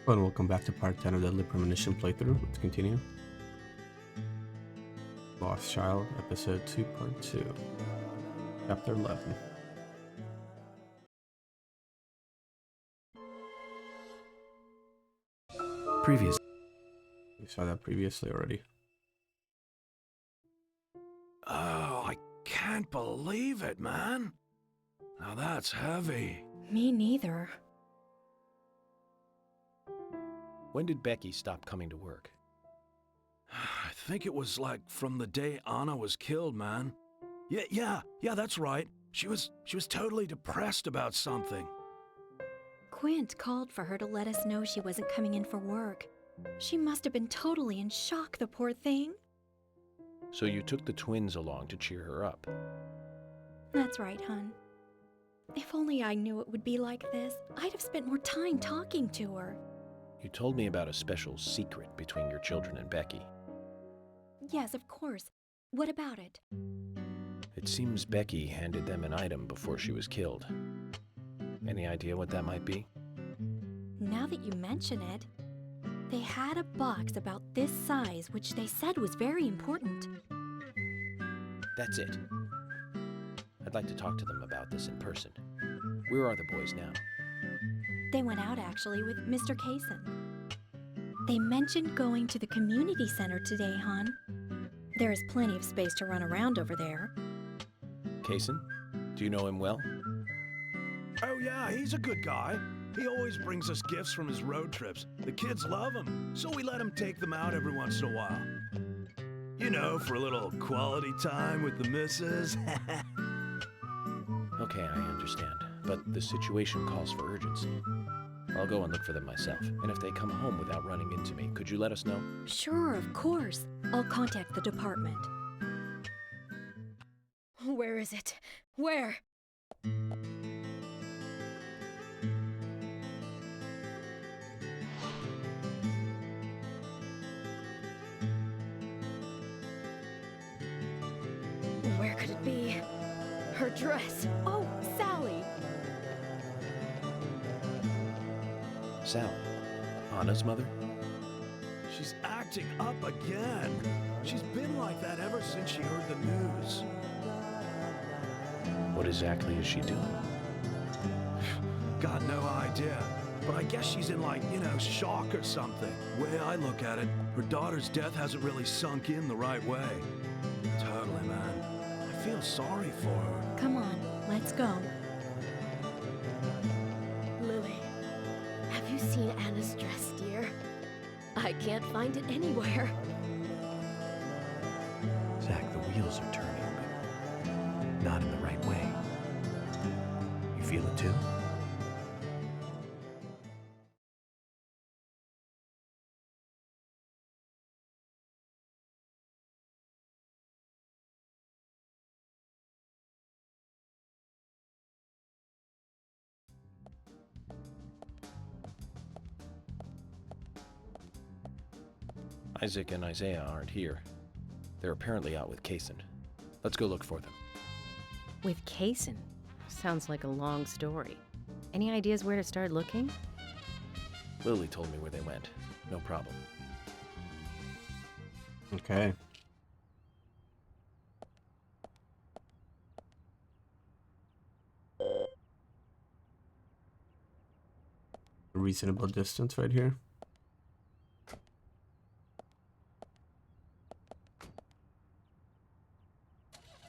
Hello and welcome back to part 10 of Deadly Premonition playthrough. Let's continue. Lost Child, episode 2, part 2, chapter 11. We saw that previously already. Oh, I can't believe it, man. Now that's heavy. Me neither. When did Becky stop coming to work? I think it was like from the day Anna was killed, man. Yeah, that's right. She was totally depressed about something. Quint called for her to let us know she wasn't coming in for work. She must have been totally in shock, the poor thing. So you took the twins along to cheer her up. That's right, hon. If only I knew it would be like this, I'd have spent more time talking to her. You told me about a special secret between your children and Becky. Yes, of course. What about it? It seems Becky handed them an item before she was killed. Any idea what that might be? Now that you mention it, they had a box about this size, which they said was very important. That's it. I'd like to talk to them about this in person. Where are the boys now? They went out, actually, with Mr. Kaysen. They mentioned going to the community center today, hon. There is plenty of space to run around over there. Kaysen? Do you know him well? Oh yeah, he's a good guy. He always brings us gifts from his road trips. The kids love him, so we let him take them out every once in a while. You know, for a little quality time with the missus. Okay, I understand. But the situation calls for urgency. I'll go and look for them myself. And if they come home without running into me, could you let us know? Sure, of course. I'll contact the department. Where is it? Where? Where could it be? Her dress. Oh, Sally. Sally. Anna's mother? She's acting up again. She's been like that ever since she heard the news. What exactly is she doing? Got no idea. But I guess she's in shock or something. Way I look at it, her daughter's death hasn't really sunk in the right way. Totally, man. I feel sorry for her. Come on, let's go. Lily, have you seen Anna's dress, dear? I can't find it anywhere. Zach, the wheels are turning, but not in the right way. You feel it too? Isaac and Isaiah aren't here. They're apparently out with Kaysen. Let's go look for them. With Kaysen? Sounds like a long story. Any ideas where to start looking? Lily told me where they went. No problem. Okay. A reasonable distance right here.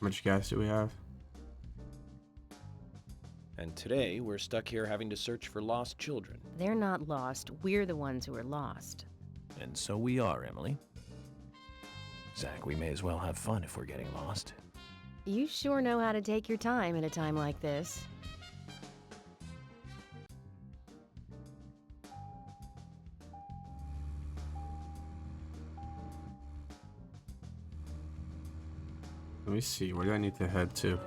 How much gas do we have? And today, we're stuck here having to search for lost children. They're not lost. We're the ones who are lost. And so we are, Emily. Zach, we may as well have fun if we're getting lost. You sure know how to take your time at a time like this. Let me see, where do I need to head to?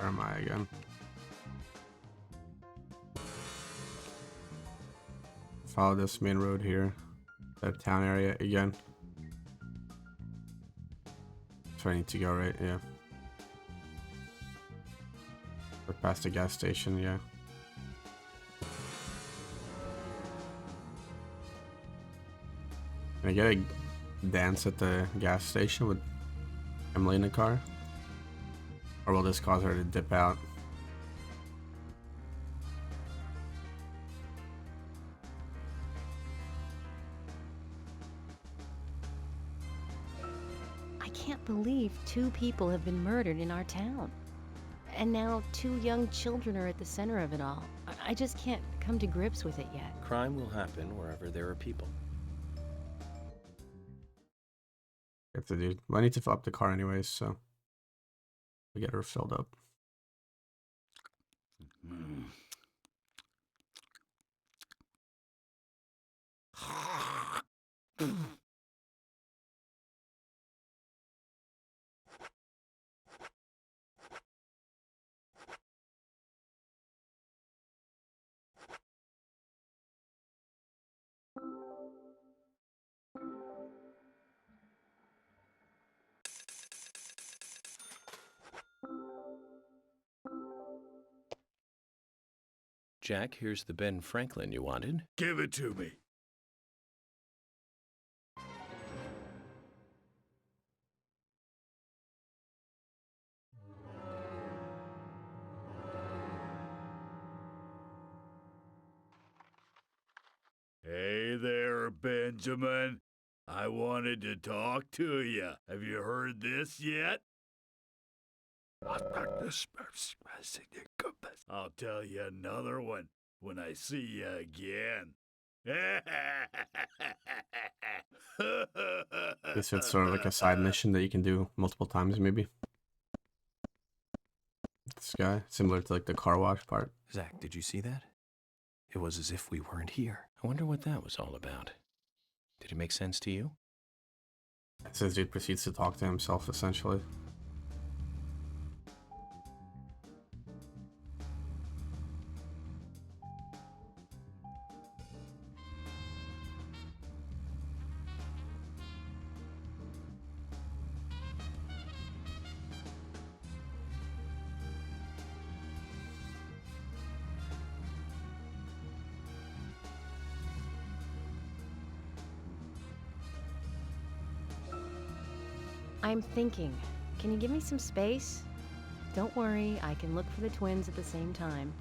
Where am I again? Follow this main road here. That town area again. That's where I need to go, right? Yeah. We're past the gas station, yeah. Can I get a dance at the gas station with Emily in the car? Or will this cause her to dip out? I can't believe 2 people have been murdered in our town. And now 2 young children are at the center of it all. I just can't come to grips with it yet. Crime will happen wherever there are people. Get the dude. Well, I need to fill up the car anyways, so we get her filled up. Jack, here's the Ben Franklin you wanted. Give it to me. Hey there, Benjamin. I wanted to talk to you. Have you heard this yet? I'll tell you another one when I see you again. This is sort of like a side mission that you can do multiple times, maybe. This guy, similar to like the car wash part. Zach, did you see that? It was as if we weren't here. I wonder what that was all about. Did it make sense to you? This dude proceeds to talk to himself, essentially. I'm thinking. Can you give me some space? Don't worry, I can look for the twins at the same time.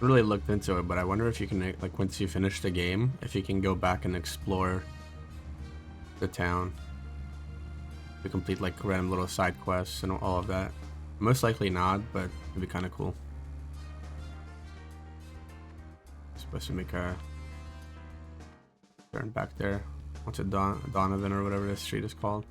Really looked into it, but I wonder if you can, like, once you finish the game, if you can go back and explore the town to complete like random little side quests and all of that. Most likely not, but it'd be kind of cool. Supposed to make a turn back there onto Donovan or whatever this street is called.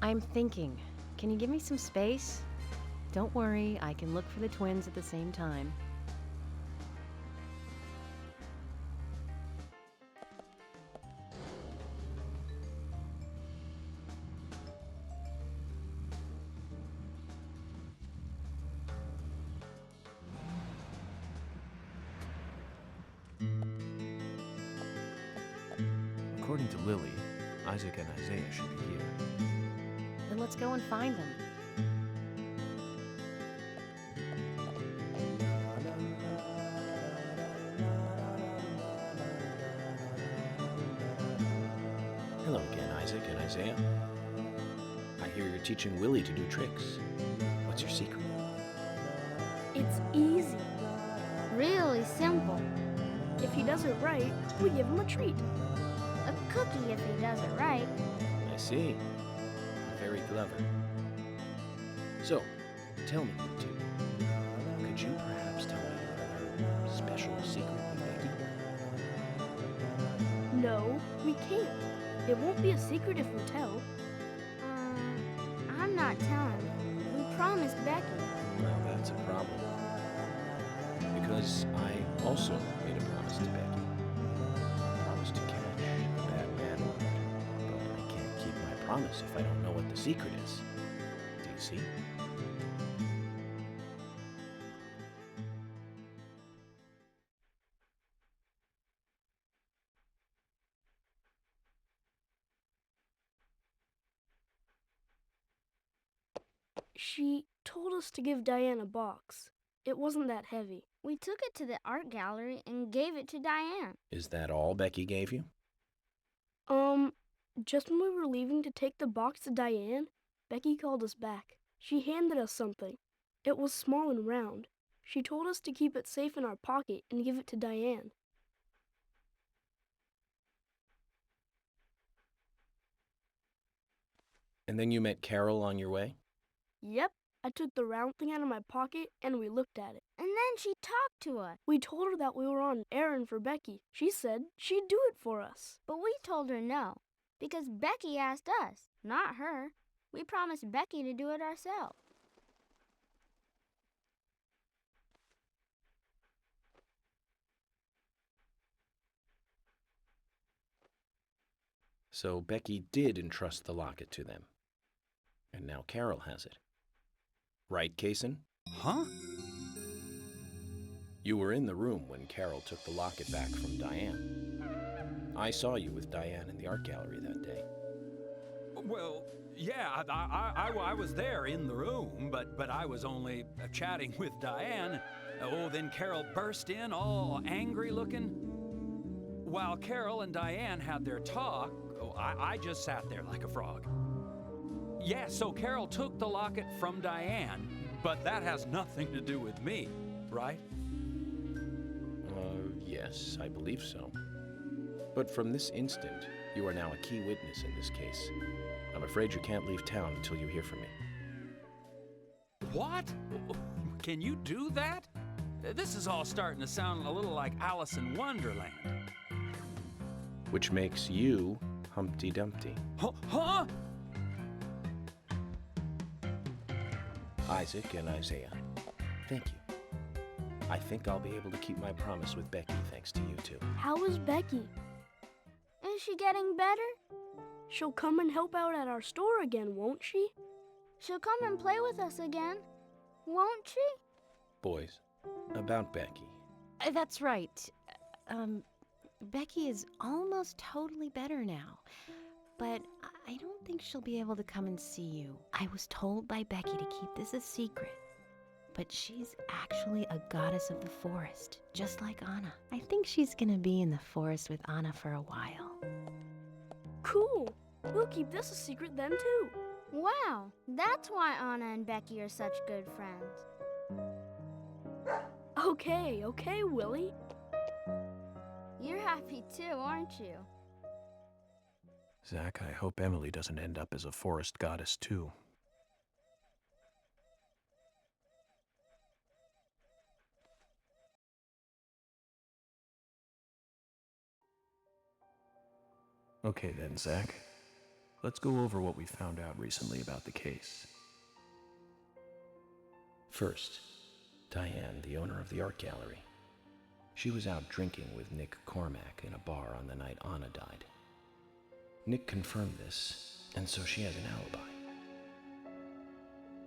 I'm thinking. Can you give me some space? Don't worry, I can look for the twins at the same time. According to Lily, Isaac and Isaiah should be here. Then let's go and find them. Hello again, Isaac and Isaiah. I hear you're teaching Willie to do tricks. What's your secret? It's easy. Really simple. If he does it right, we give him a treat. A cookie if he does it right. I see. Very clever. So, tell me, you two, could you perhaps tell me another special secret with Becky? No, we can't. It won't be a secret if we tell. I'm not telling. We promised Becky. Well, that's a problem. Because I also made a promise to Becky. I promised to catch the bad man, but I can't keep my promise if I don't know what the secret is. Do you see? She told us to give Diane a box. It wasn't that heavy. We took it to the art gallery and gave it to Diane. Is that all Becky gave you? Just when we were leaving to take the box to Diane, Becky called us back. She handed us something. It was small and round. She told us to keep it safe in our pocket and give it to Diane. And then you met Carol on your way? Yep, I took the round thing out of my pocket and we looked at it. And then she talked to us. We told her that we were on an errand for Becky. She said she'd do it for us. But we told her no, because Becky asked us, not her. We promised Becky to do it ourselves. So Becky did entrust the locket to them. And now Carol has it. Right, Kaysen? Huh? You were in the room when Carol took the locket back from Diane. I saw you with Diane in the art gallery that day. Well, yeah, I was there in the room, but I was only chatting with Diane. Oh, then Carol burst in, all angry looking. While Carol and Diane had their talk, I just sat there like a frog. Yeah, so Carol took the locket from Diane, but that has nothing to do with me, right? Yes, I believe so. But from this instant, you are now a key witness in this case. I'm afraid you can't leave town until you hear from me. What? Can you do that? This is all starting to sound a little like Alice in Wonderland. Which makes you Humpty Dumpty. Huh? Isaac and Isaiah, thank you. I think I'll be able to keep my promise with Becky thanks to you two. How is Becky? Is she getting better? She'll come and help out at our store again, won't she? She'll come and play with us again, won't she? Boys, about Becky. That's right. Becky is almost totally better now. But I don't think she'll be able to come and see you. I was told by Becky to keep this a secret. But she's actually a goddess of the forest, just like Anna. I think she's gonna be in the forest with Anna for a while. Cool. We'll keep this a secret then, too. Wow, that's why Anna and Becky are such good friends. Okay, Willie. You're happy too, aren't you? Zach, I hope Emily doesn't end up as a forest goddess too. Okay then, Zach. Let's go over what we found out recently about the case. First, Diane, the owner of the art gallery. She was out drinking with Nick Cormack in a bar on the night Anna died. Nick confirmed this, and so she has an alibi.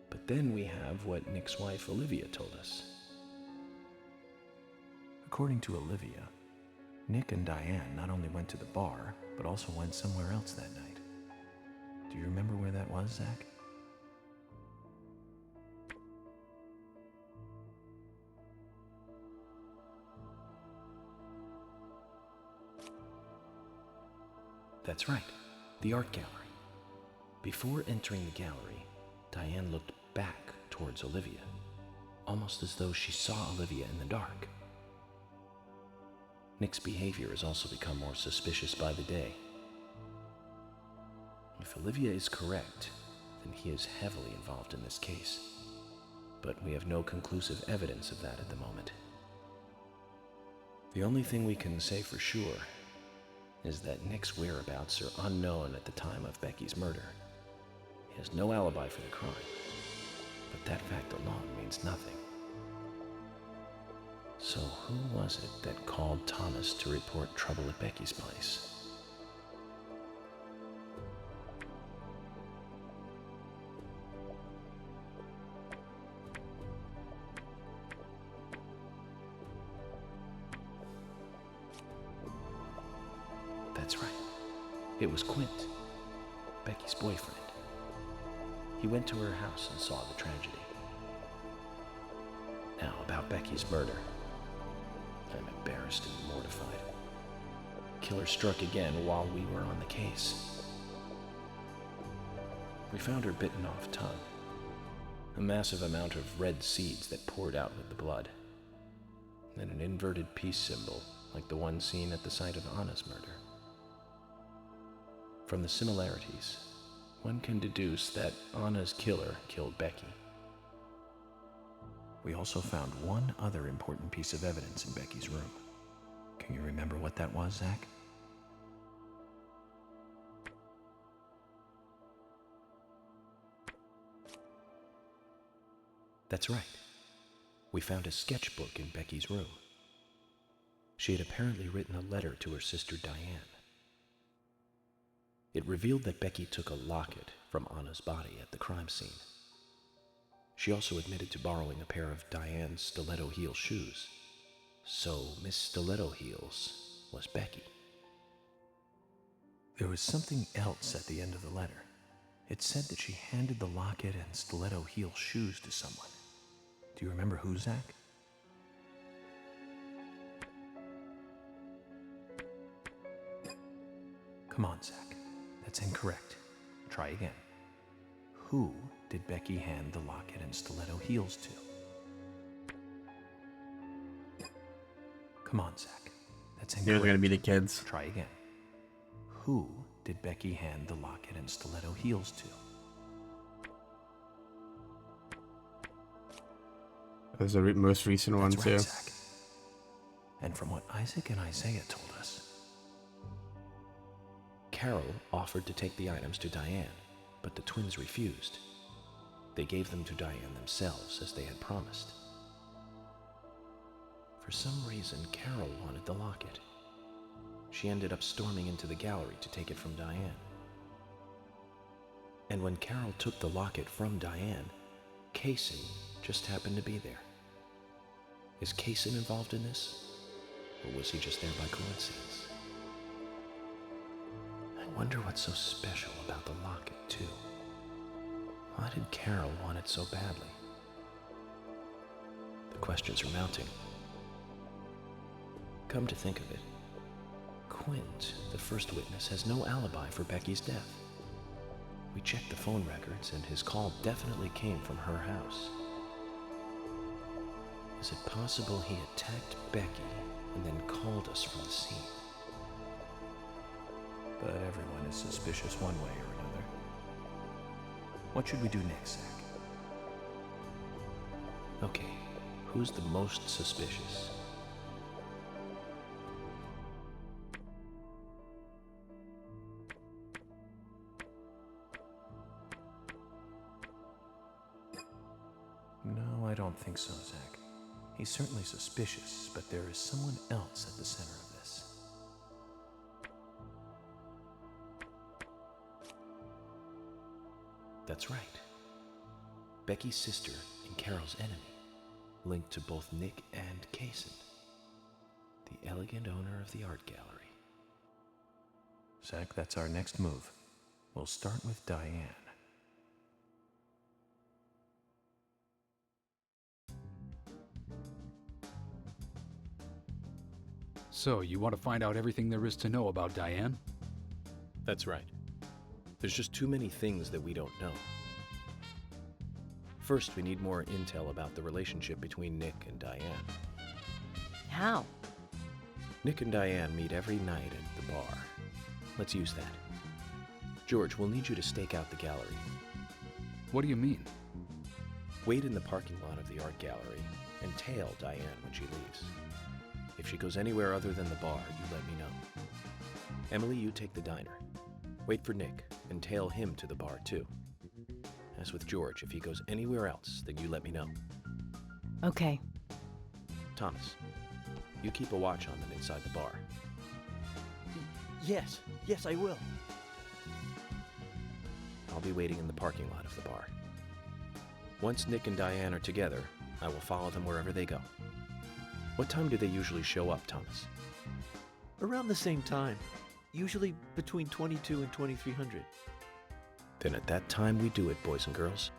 But then we have what Nick's wife Olivia told us. According to Olivia, Nick and Diane not only went to the bar, but also went somewhere else that night. Do you remember where that was, Zach? That's right, the art gallery. Before entering the gallery, Diane looked back towards Olivia, almost as though she saw Olivia in the dark. Nick's behavior has also become more suspicious by the day. If Olivia is correct, then he is heavily involved in this case. But we have no conclusive evidence of that at the moment. The only thing we can say for sure is that Nick's whereabouts are unknown at the time of Becky's murder. He has no alibi for the crime, but that fact alone means nothing. So who was it that called Thomas to report trouble at Becky's place? That's right. It was Quint, Becky's boyfriend. He went to her house and saw the tragedy. Now, about Becky's murder. I'm embarrassed and mortified. Killer struck again while we were on the case. We found her bitten off tongue. A massive amount of red seeds that poured out with the blood. And an inverted peace symbol, like the one seen at the site of Anna's murder. From the similarities, one can deduce that Anna's killer killed Becky. We also found one other important piece of evidence in Becky's room. Can you remember what that was, Zach? That's right. We found a sketchbook in Becky's room. She had apparently written a letter to her sister Diane. It revealed that Becky took a locket from Anna's body at the crime scene. She also admitted to borrowing a pair of Diane's stiletto heel shoes. So Miss Stiletto Heels was Becky. There was something else at the end of the letter. It said that she handed the locket and stiletto heel shoes to someone. Do you remember who, Zach? Come on, Zach. That's incorrect. Try again. Who did Becky hand the locket and stiletto heels to? Come on, Zach. That's incorrect. They're gonna be the kids. Try again. Who did Becky hand the locket and stiletto heels to? There's a most recent one, That's too. right, Zach. And from what Isaac and Isaiah told us, Carol offered to take the items to Diane, but the twins refused. They gave them to Diane themselves, as they had promised. For some reason, Carol wanted the locket. She ended up storming into the gallery to take it from Diane. And when Carol took the locket from Diane, Kaysen just happened to be there. Is Kaysen involved in this? Or was he just there by coincidence? I wonder what's so special about the locket, too. Why did Carol want it so badly? The questions are mounting. Come to think of it, Quint, the first witness, has no alibi for Becky's death. We checked the phone records, and his call definitely came from her house. Is it possible he attacked Becky and then called us from the scene? But everyone is suspicious one way or another. What should we do next, Zach? Okay, who's the most suspicious? No, I don't think so, Zach. He's certainly suspicious, but there is someone else at the center of this. That's right. Becky's sister and Carol's enemy, linked to both Nick and Kaysen. The elegant owner of the art gallery. Zach, that's our next move. We'll start with Diane. So, you want to find out everything there is to know about Diane? That's right. There's just too many things that we don't know. First, we need more intel about the relationship between Nick and Diane. How? Nick and Diane meet every night at the bar. Let's use that. George, we'll need you to stake out the gallery. What do you mean? Wait in the parking lot of the art gallery and tail Diane when she leaves. If she goes anywhere other than the bar, you let me know. Emily, you take the diner. Wait for Nick and tail him to the bar too. As with George, if he goes anywhere else, then you let me know. Okay. Thomas, you keep a watch on them inside the bar. Yes, I will. I'll be waiting in the parking lot of the bar. Once Nick and Diane are together, I will follow them wherever they go. What time do they usually show up, Thomas? Around the same time. Usually between 22 and 2300. Then at that time we do it, boys and girls.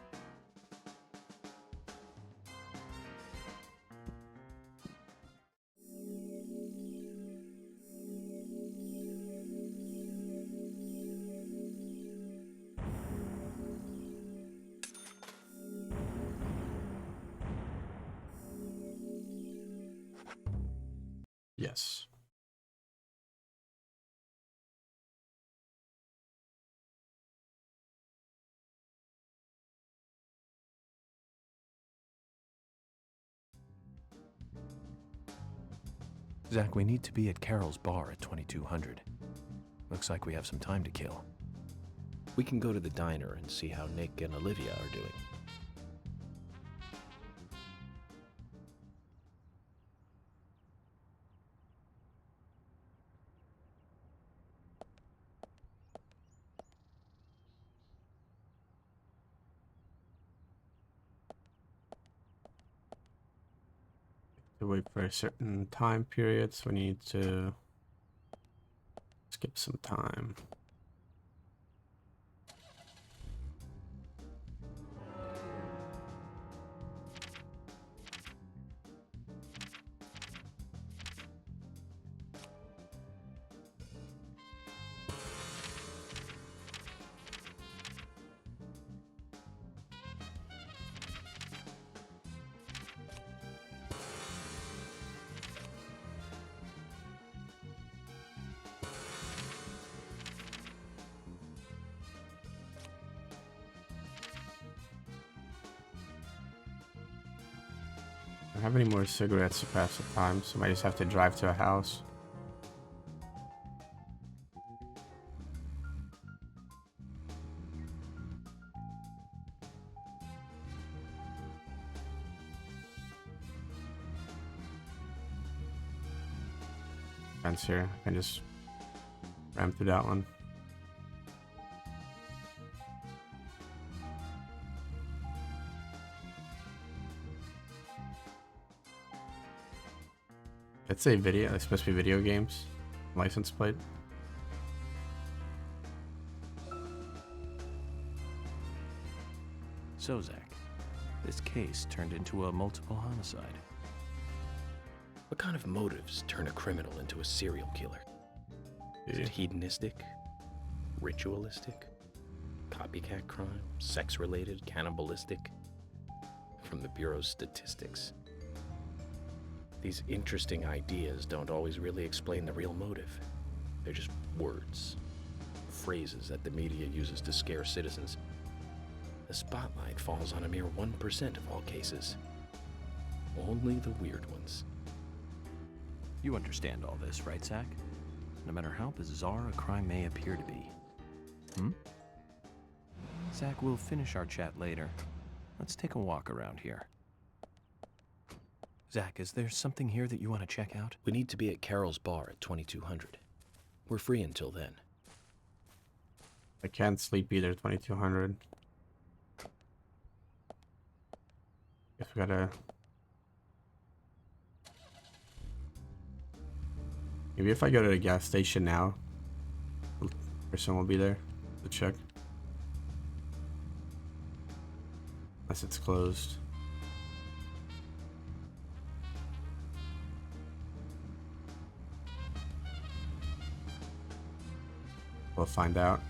Yes. Zach, we need to be at Carol's bar at 2200. Looks like we have some time to kill. We can go to the diner and see how Nick and Olivia are doing. To wait for a certain time period, so we need to skip some time. I don't have any more cigarettes to pass the time, so I might just have to drive to a house. Fence here. I can just ram through that one. Let's say video. It's supposed to be video games. License plate. So, Zach, this case turned into a multiple homicide. What kind of motives turn a criminal into a serial killer? Is it hedonistic? Ritualistic? Copycat crime? Sex-related? Cannibalistic? From the Bureau's statistics. These interesting ideas don't always really explain the real motive. They're just words, phrases that the media uses to scare citizens. The spotlight falls on a mere 1% of all cases. Only the weird ones. You understand all this, right, Zach? No matter how bizarre a crime may appear to be. Zach, we'll finish our chat later. Let's take a walk around here. Zach, is there something here that you want to check out? We need to be at Carol's bar at 2200. We're free until then. I can't sleep either. 2200. Guess we gotta. Maybe if I go to the gas station now, the person will be there to check. Unless it's closed. We'll find out.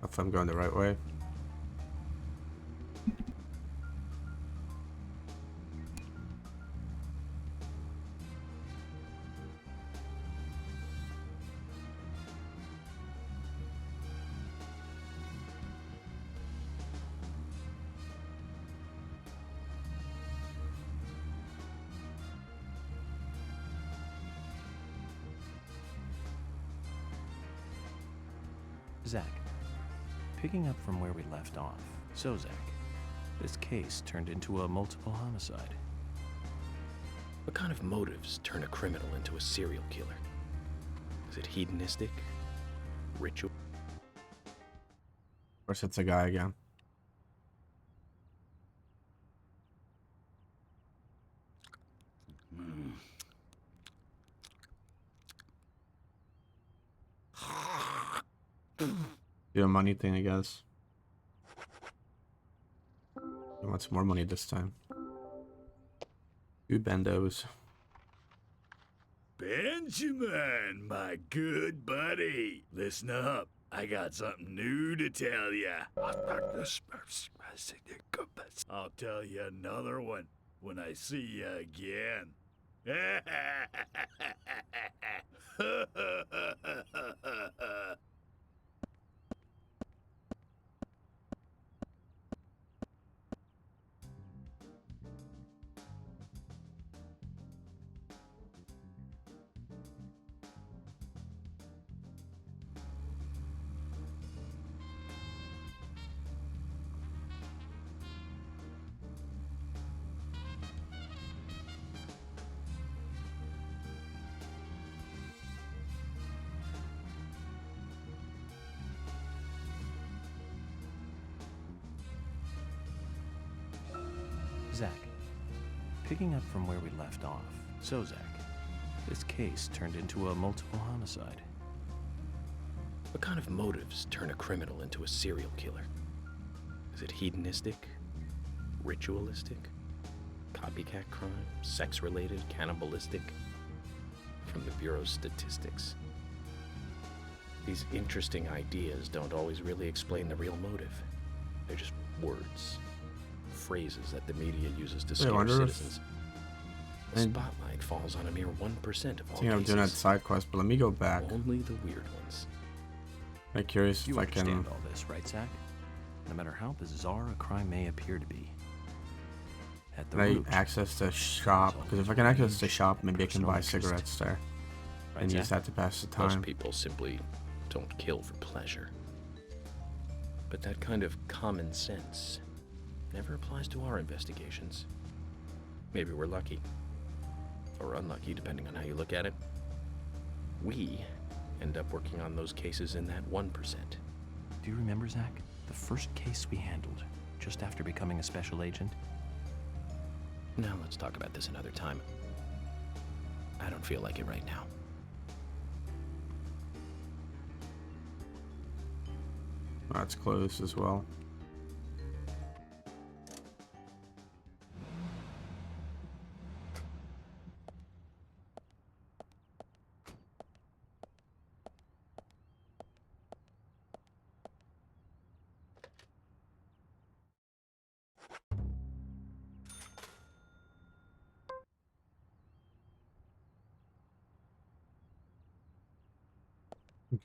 If I'm going the right way. Zach, picking up from where we left off. So, Zach, this case turned into a multiple homicide. What kind of motives turn a criminal into a serial killer? Is it hedonistic? Ritual? Of course, it's a guy again. Do a money thing, I guess. He wants more money this time. 2 bendos. Benjamin, my good buddy. Listen up. I got something new to tell ya. I'll tell you another one when I see you again. Zach, picking up from where we left off. So, Zach, this case turned into a multiple homicide. What kind of motives turn a criminal into a serial killer? Is it hedonistic? Ritualistic? Copycat crime? Sex-related? Cannibalistic? From the Bureau's statistics. These interesting ideas don't always really explain the real motive. They're just words. Phrases that the media uses to scare citizens. The spotlight falls on a mere 1% of all cases. I'm doing that side quest, but let me go back. Only the weird ones. I'm curious if I can. You understand all this, right, Zach? No matter how bizarre a crime may appear to be. At the root, access the shop? Because if I can access the shop, maybe I can buy cigarettes there. Right, And Zach? use that to pass the time. Most people simply don't kill for pleasure. But that kind of common sense never applies to our investigations. Maybe we're lucky. Or unlucky, depending on how you look at it. We end up working on those cases in that 1%. Do you remember, Zach? The first case we handled, just after becoming a special agent? Now let's talk about this another time. I don't feel like it right now. That's closed as well.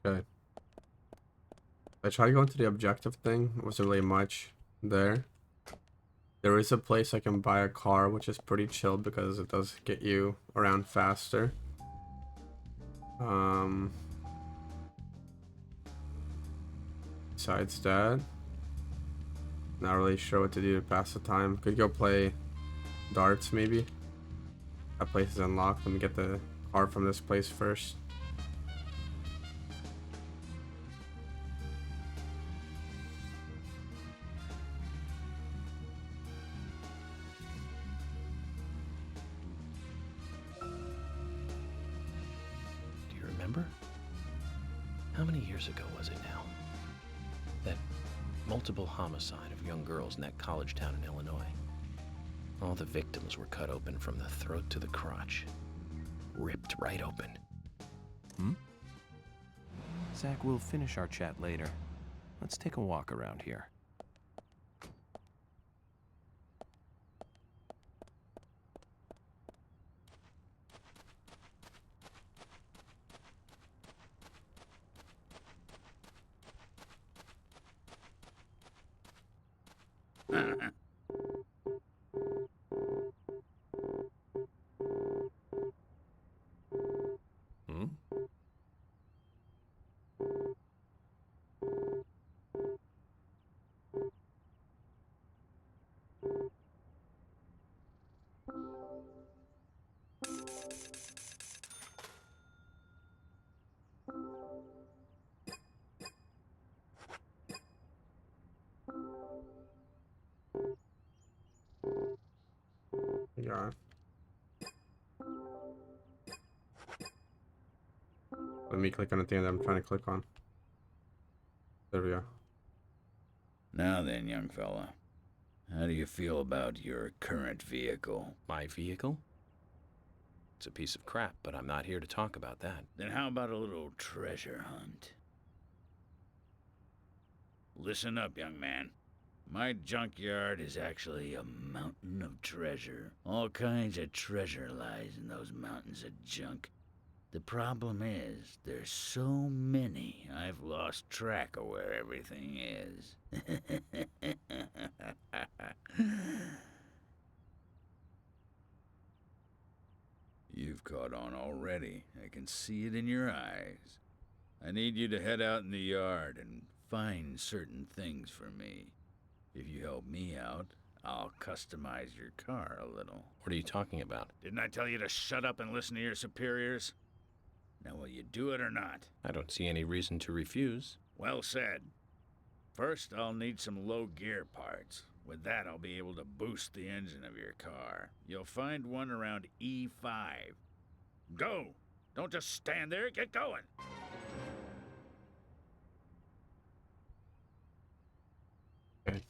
Okay. I tried to go into the objective thing. It wasn't really much there. There is a place I can buy a car, which is pretty chill because it does get you around faster. Besides that, not really sure what to do to pass the time. Could go play darts maybe. That place is unlocked. Let me get the car from this place first. Do you remember? How many years ago was it now? That multiple homicide of young girls in that college town in Illinois. All the victims were cut open from the throat to the crotch. Ripped right open. Zach, we'll finish our chat later. Let's take a walk around here. Yeah. Let me click on the thing that I'm trying to click on. There we go. Now then, young fella. How do you feel about your current vehicle? My vehicle? It's a piece of crap, but I'm not here to talk about that. Then how about a little treasure hunt? Listen up, young man. My junkyard is actually a mountain of treasure. All kinds of treasure lies in those mountains of junk. The problem is, there's so many, I've lost track of where everything is. You've caught on already. I can see it in your eyes. I need you to head out in the yard and find certain things for me. If you help me out, I'll customize your car a little. What are you talking about? Didn't I tell you to shut up and listen to your superiors? Now, will you do it or not? I don't see any reason to refuse. Well said. First, I'll need some low gear parts. With that, I'll be able to boost the engine of your car. You'll find one around E5. Go! Don't just stand there, get going! Okay.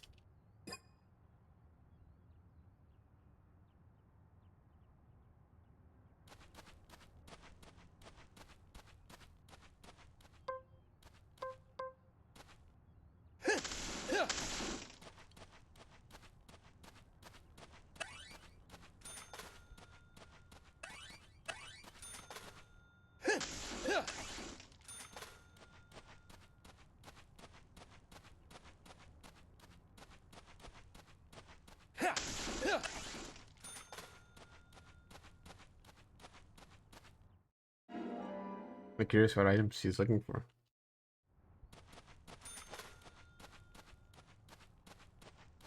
I'm curious what items he's looking for.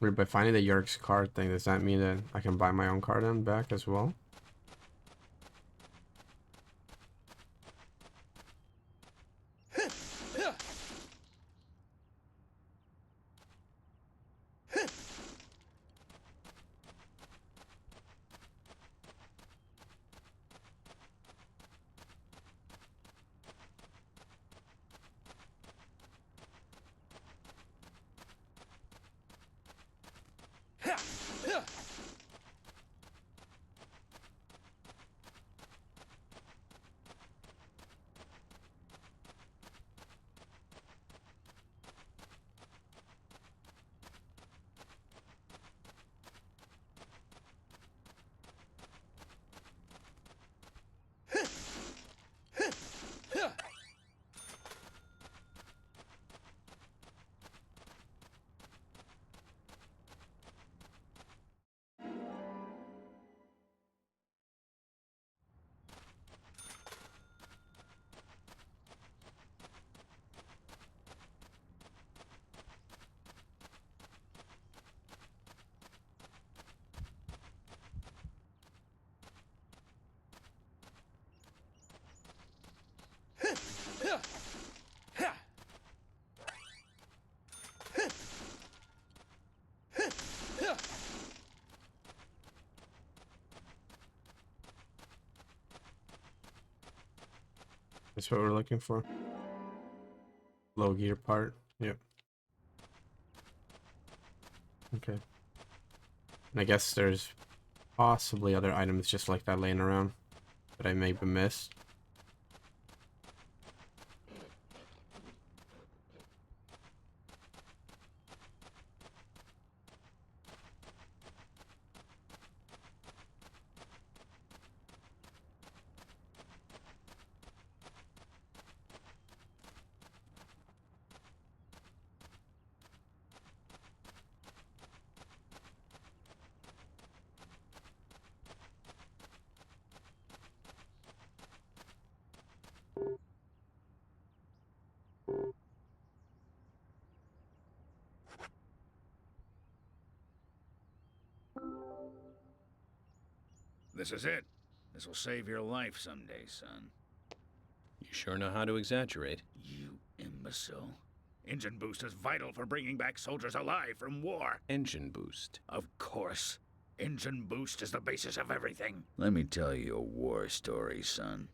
Wait, by finding the Yerk's card thing, does that mean that I can buy my own card then back as well? That's what we're looking for. Low gear part. Yep. Okay. And I guess there's possibly other items just like that laying around that I may have missed. This is it. This will save your life someday, son. You sure know how to exaggerate. You imbecile. Engine boost is vital for bringing back soldiers alive from war. Engine boost. Of course. Engine boost is the basis of everything. Let me tell you a war story, son.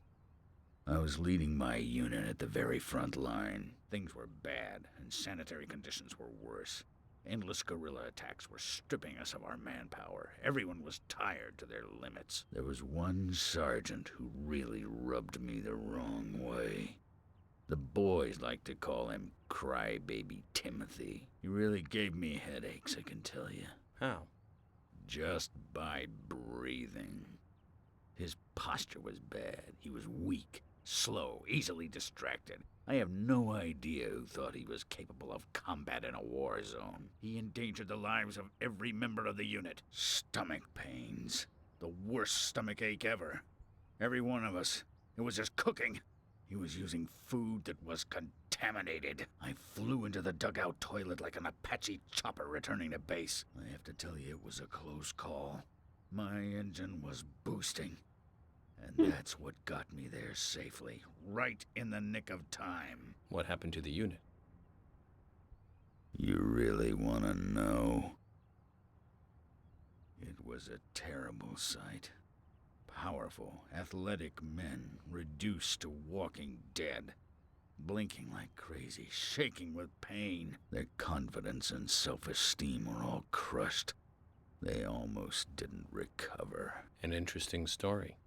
I was leading my unit at the very front line. Things were bad, and sanitary conditions were worse. Endless guerrilla attacks were stripping us of our manpower. Everyone was tired to their limits. There was one sergeant who really rubbed me the wrong way. The boys like to call him Crybaby Timothy. He really gave me headaches, I can tell you. How? Just by breathing. His posture was bad. He was weak, slow, easily distracted. I have no idea who thought he was capable of combat in a war zone. He endangered the lives of every member of the unit. Stomach pains. The worst stomach ache ever. Every one of us. It was just cooking. He was using food that was contaminated. I flew into the dugout toilet like an Apache chopper returning to base. I have to tell you, it was a close call. My engine was boosting. And that's what got me there safely, right in the nick of time. What happened to the unit? You really want to know? It was a terrible sight. Powerful, athletic men reduced to walking dead. Blinking like crazy, shaking with pain. Their confidence and self-esteem were all crushed. They almost didn't recover. An interesting story.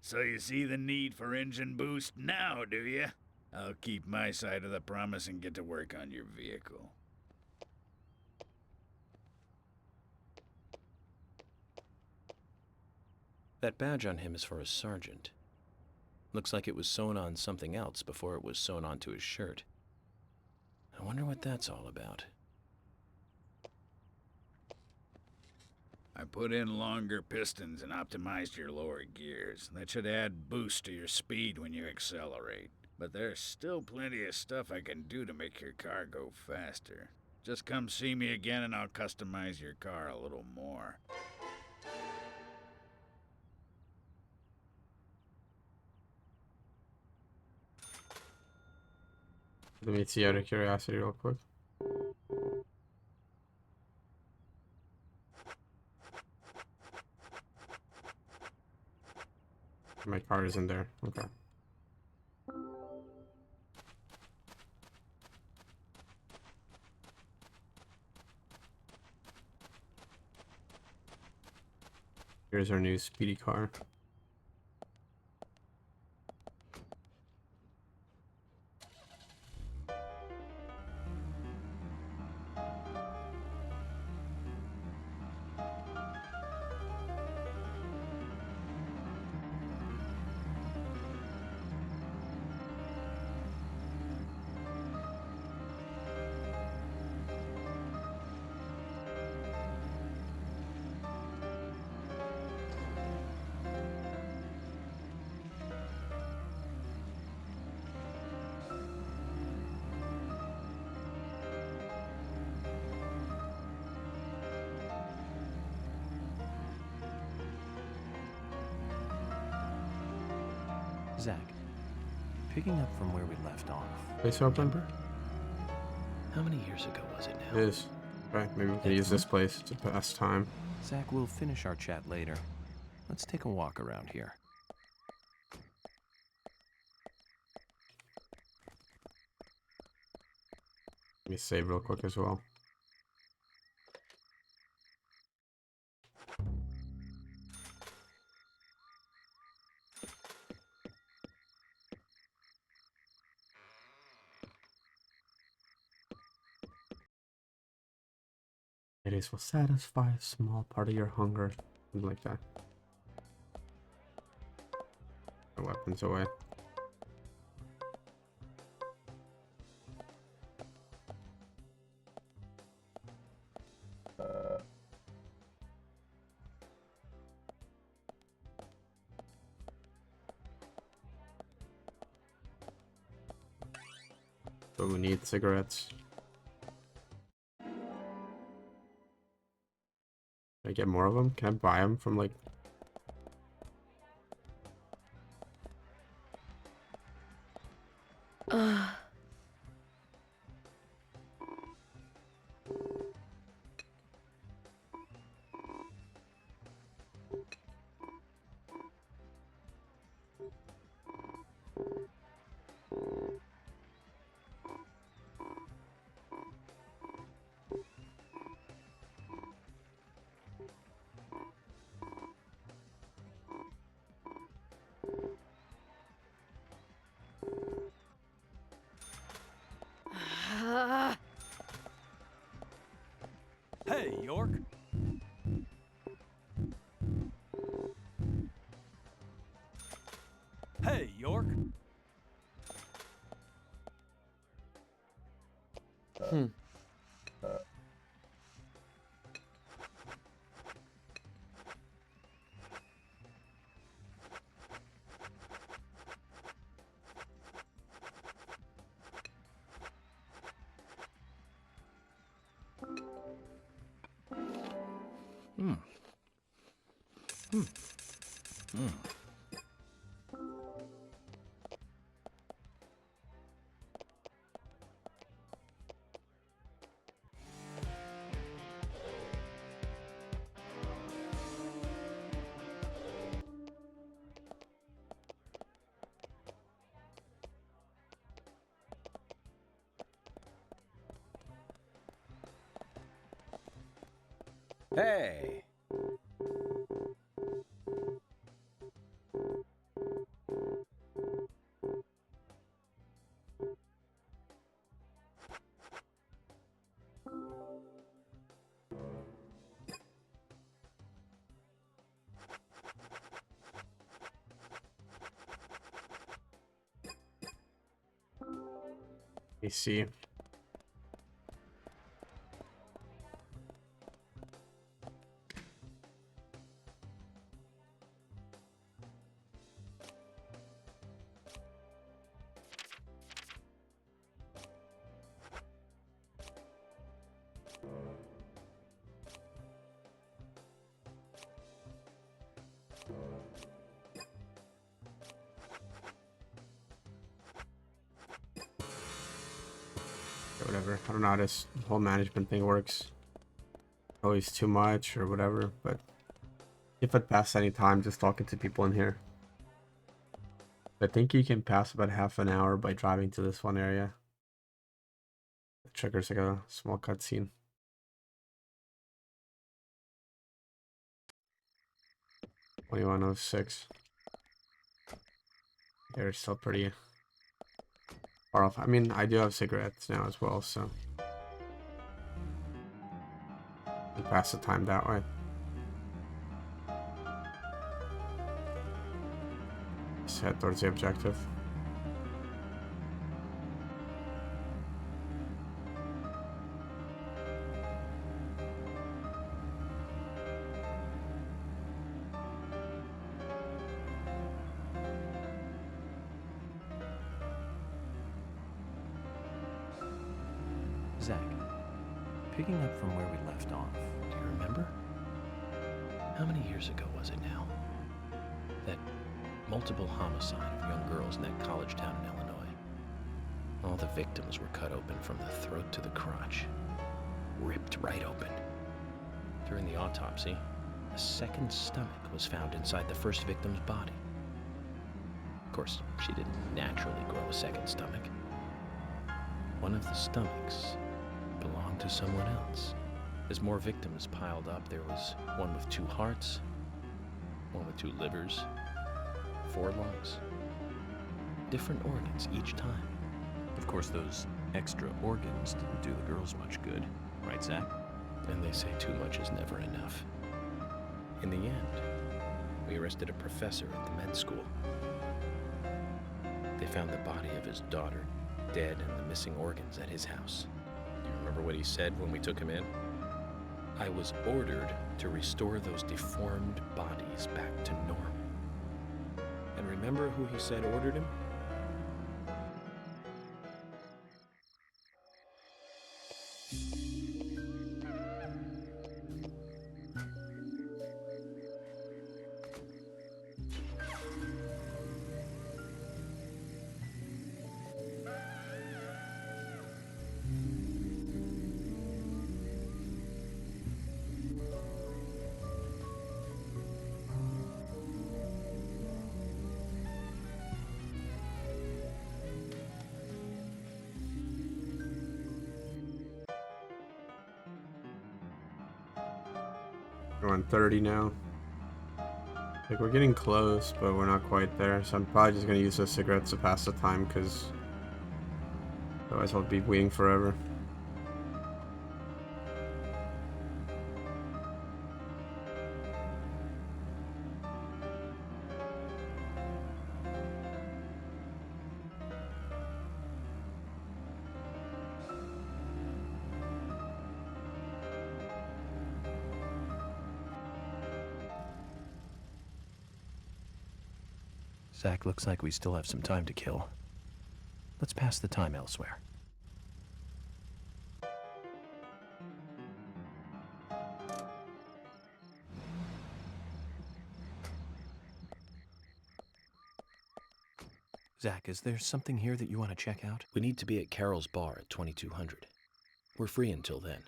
So you see the need for engine boost now, do you? I'll keep my side of the promise and get to work on your vehicle. That badge on him is for a sergeant. Looks like it was sewn on something else before it was sewn onto his shirt. I wonder what that's all about. I put in longer pistons and optimized your lower gears. That should add boost to your speed when you accelerate. But there's still plenty of stuff I can do to make your car go faster. Just come see me again and I'll customize your car a little more. Let me see out of curiosity real quick. My car is in there. Okay. Here's our new speedy car. Zach, picking up from where we left off. Place open? Remember? How many years ago was it now? It is. Right, maybe we can use this place to pass time. Zach, we'll finish our chat later. Let's take a walk around here. Let me save real quick as well. It will satisfy a small part of your hunger. Something like that. The weapons away. So we need cigarettes. Can I get more of them? Can I buy them from like... Hey, York. Hey, York. Hey! Let me see. Whatever. I don't know how this whole management thing works. Always too much or whatever, but if it passes any time just talking to people in here. I think you can pass about half an hour by driving to this one area. It triggers like a small cutscene. 2106. They're still pretty far off. I mean, I do have cigarettes now as well, so we pass the time that way. Let's head towards the objective. Zach, picking up from where we left off, do you remember? How many years ago was it now? That multiple homicide of young girls in that college town in Illinois. All the victims were cut open from the throat to the crotch, ripped right open. During the autopsy, a second stomach was found inside the first victim's body. Of course, she didn't naturally grow a second stomach. One of the stomachs belonged to someone else. As more victims piled up, there was one with 2 hearts, one with 2 livers, 4 lungs. Different organs each time. Of course, those extra organs didn't do the girls much good, right, Zach? And they say too much is never enough. In the end, we arrested a professor at the med school. They found the body of his daughter, dead, and the missing organs at his house. Do you remember what he said when we took him in? I was ordered to restore those deformed bodies back to normal. And remember who he said ordered him? We're on 30 now. Like, we're getting close, but we're not quite there. So I'm probably just gonna use those cigarettes to pass the time, because otherwise I'll be waiting forever. Zach, looks like we still have some time to kill. Let's pass the time elsewhere. Zach, is there something here that you want to check out? We need to be at Carol's bar at 2200. We're free until then.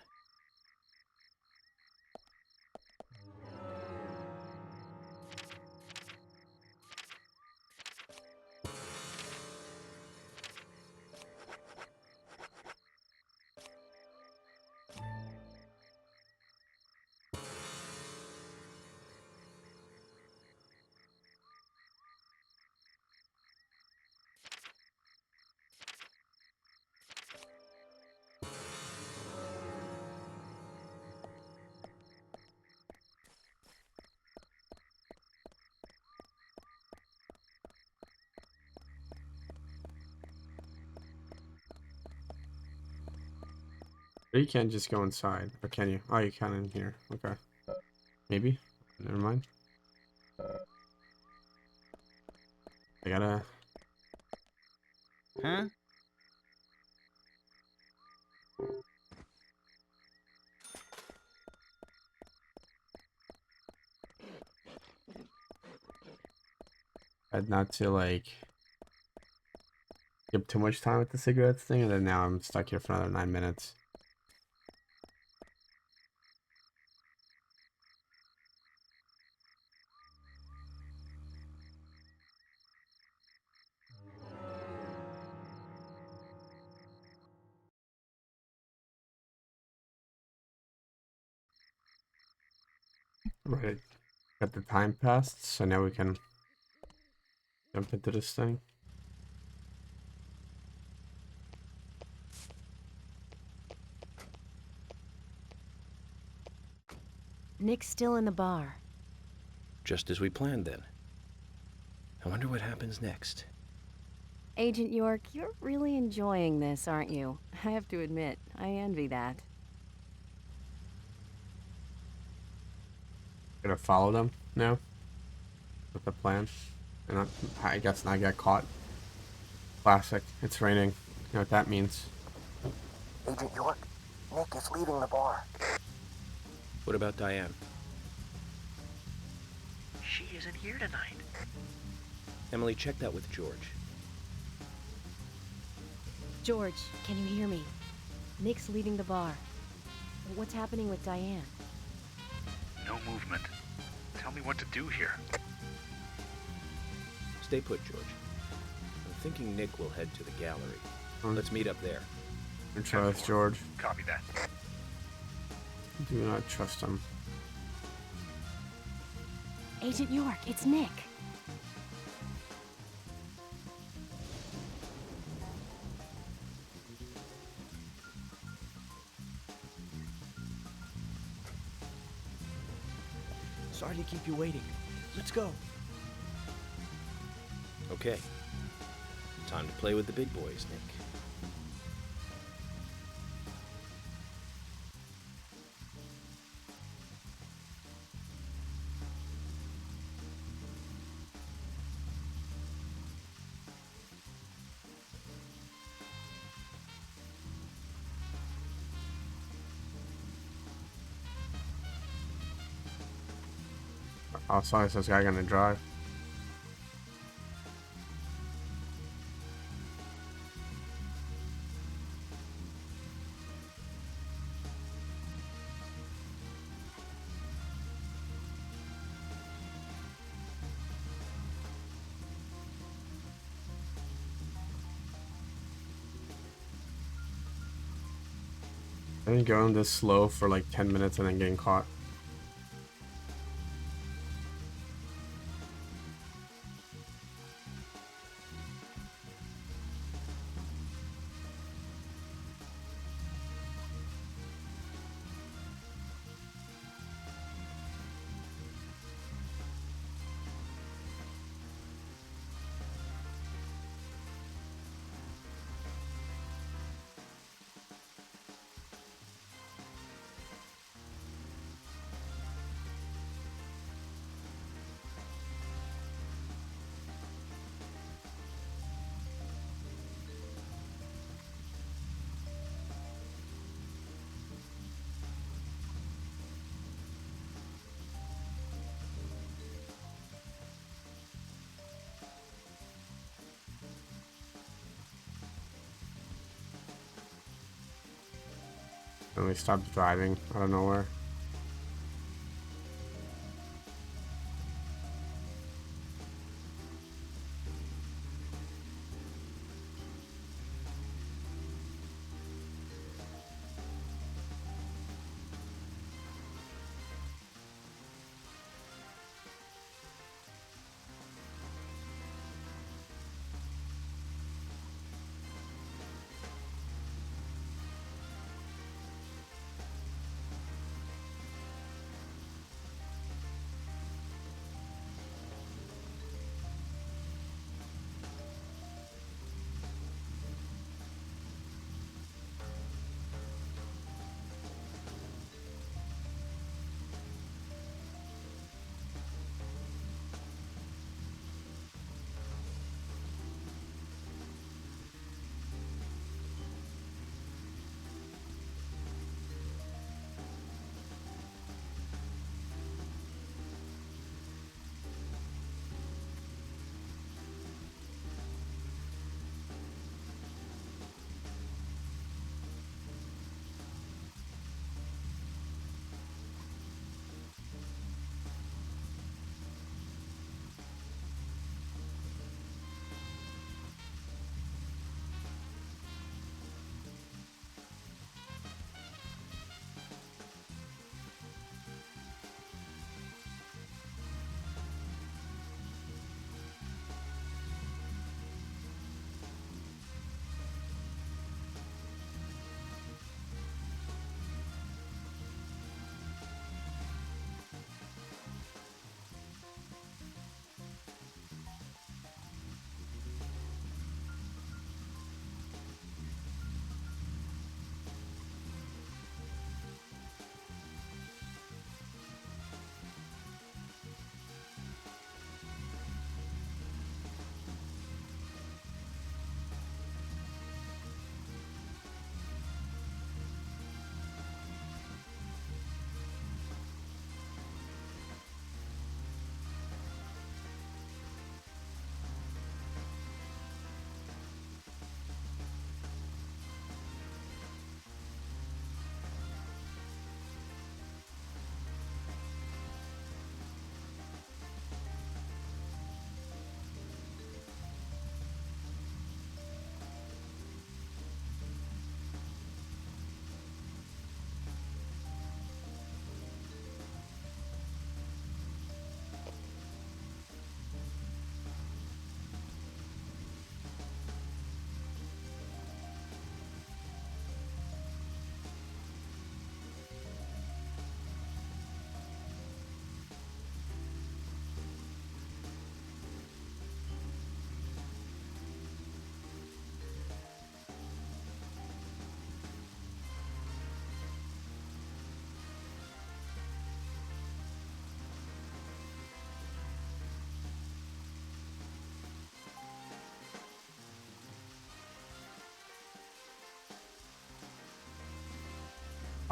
You can't just go inside, or can you? Oh, you can in here. Okay. Maybe? Never mind. I gotta... Huh? I'd not to, like, give too much time with the cigarettes thing, and then now I'm stuck here for another 9 minutes. Right. Got the time passed, so now we can jump into this thing. Nick's still in the bar. Just as we planned then. I wonder what happens next. Agent York, you're really enjoying this, aren't you? I have to admit, I envy that. Gonna follow them now with the plan, and I guess I got caught. Classic. It's raining. You know what that means. Agent York, Nick is leaving the bar. What about Diane? She isn't here tonight. Emily, check that with George. George, can you hear me? Nick's leaving the bar. What's happening with Diane? No movement. Tell me what to do here. Stay put, George. I'm thinking Nick will head to the gallery. Let's meet up there. Trust George. Copy that. Do not trust him. Agent York, it's Nick. Sorry to keep you waiting. Let's go. Okay. Time to play with the big boys, Nick. Outside, is this guy gonna drive? I think going this slow for like 10 minutes and then getting caught. And we stopped driving out of nowhere.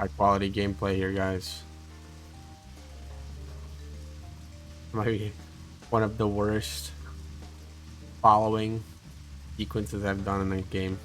high quality gameplay here, guys. Might be one of the worst following sequences I've done in a game.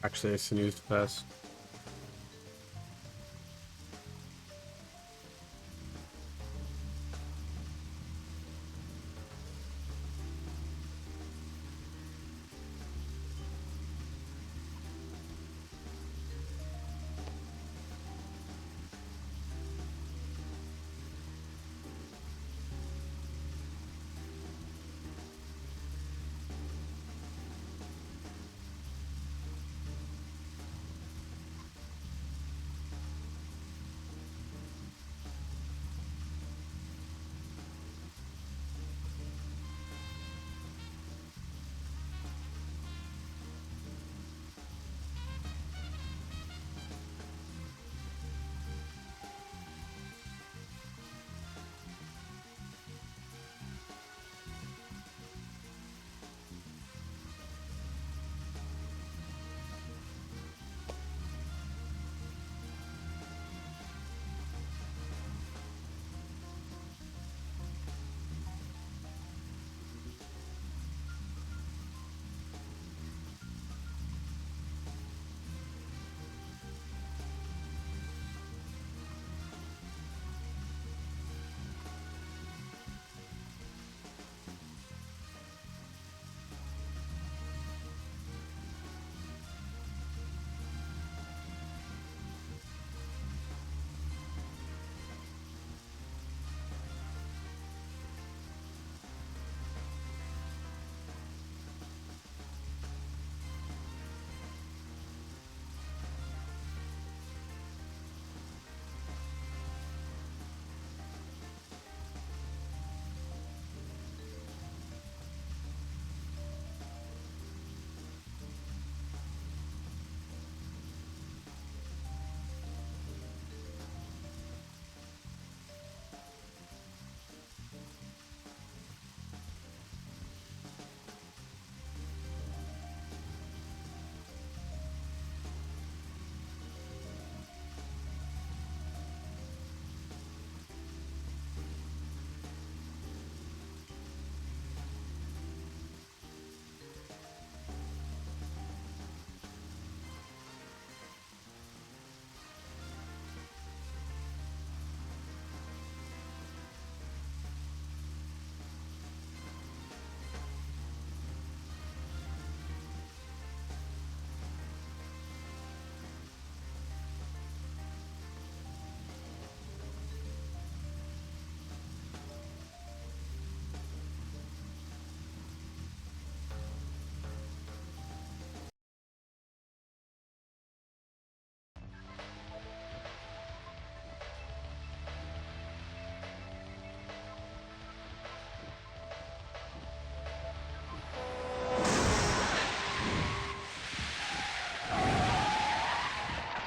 Actually, I snoozed fast.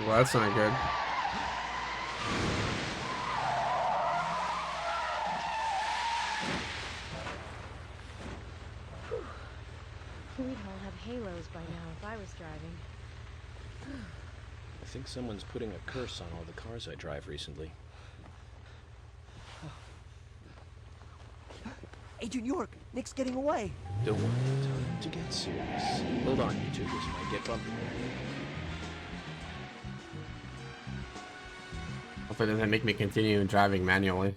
Well, that's not good. We'd all have halos by now if I was driving. I think someone's putting a curse on all the cars I drive recently. Agent York, Nick's getting away. Don't worry, time to get serious. Hold on, you two, this might get bumpy. Hopefully it doesn't make me continue driving manually.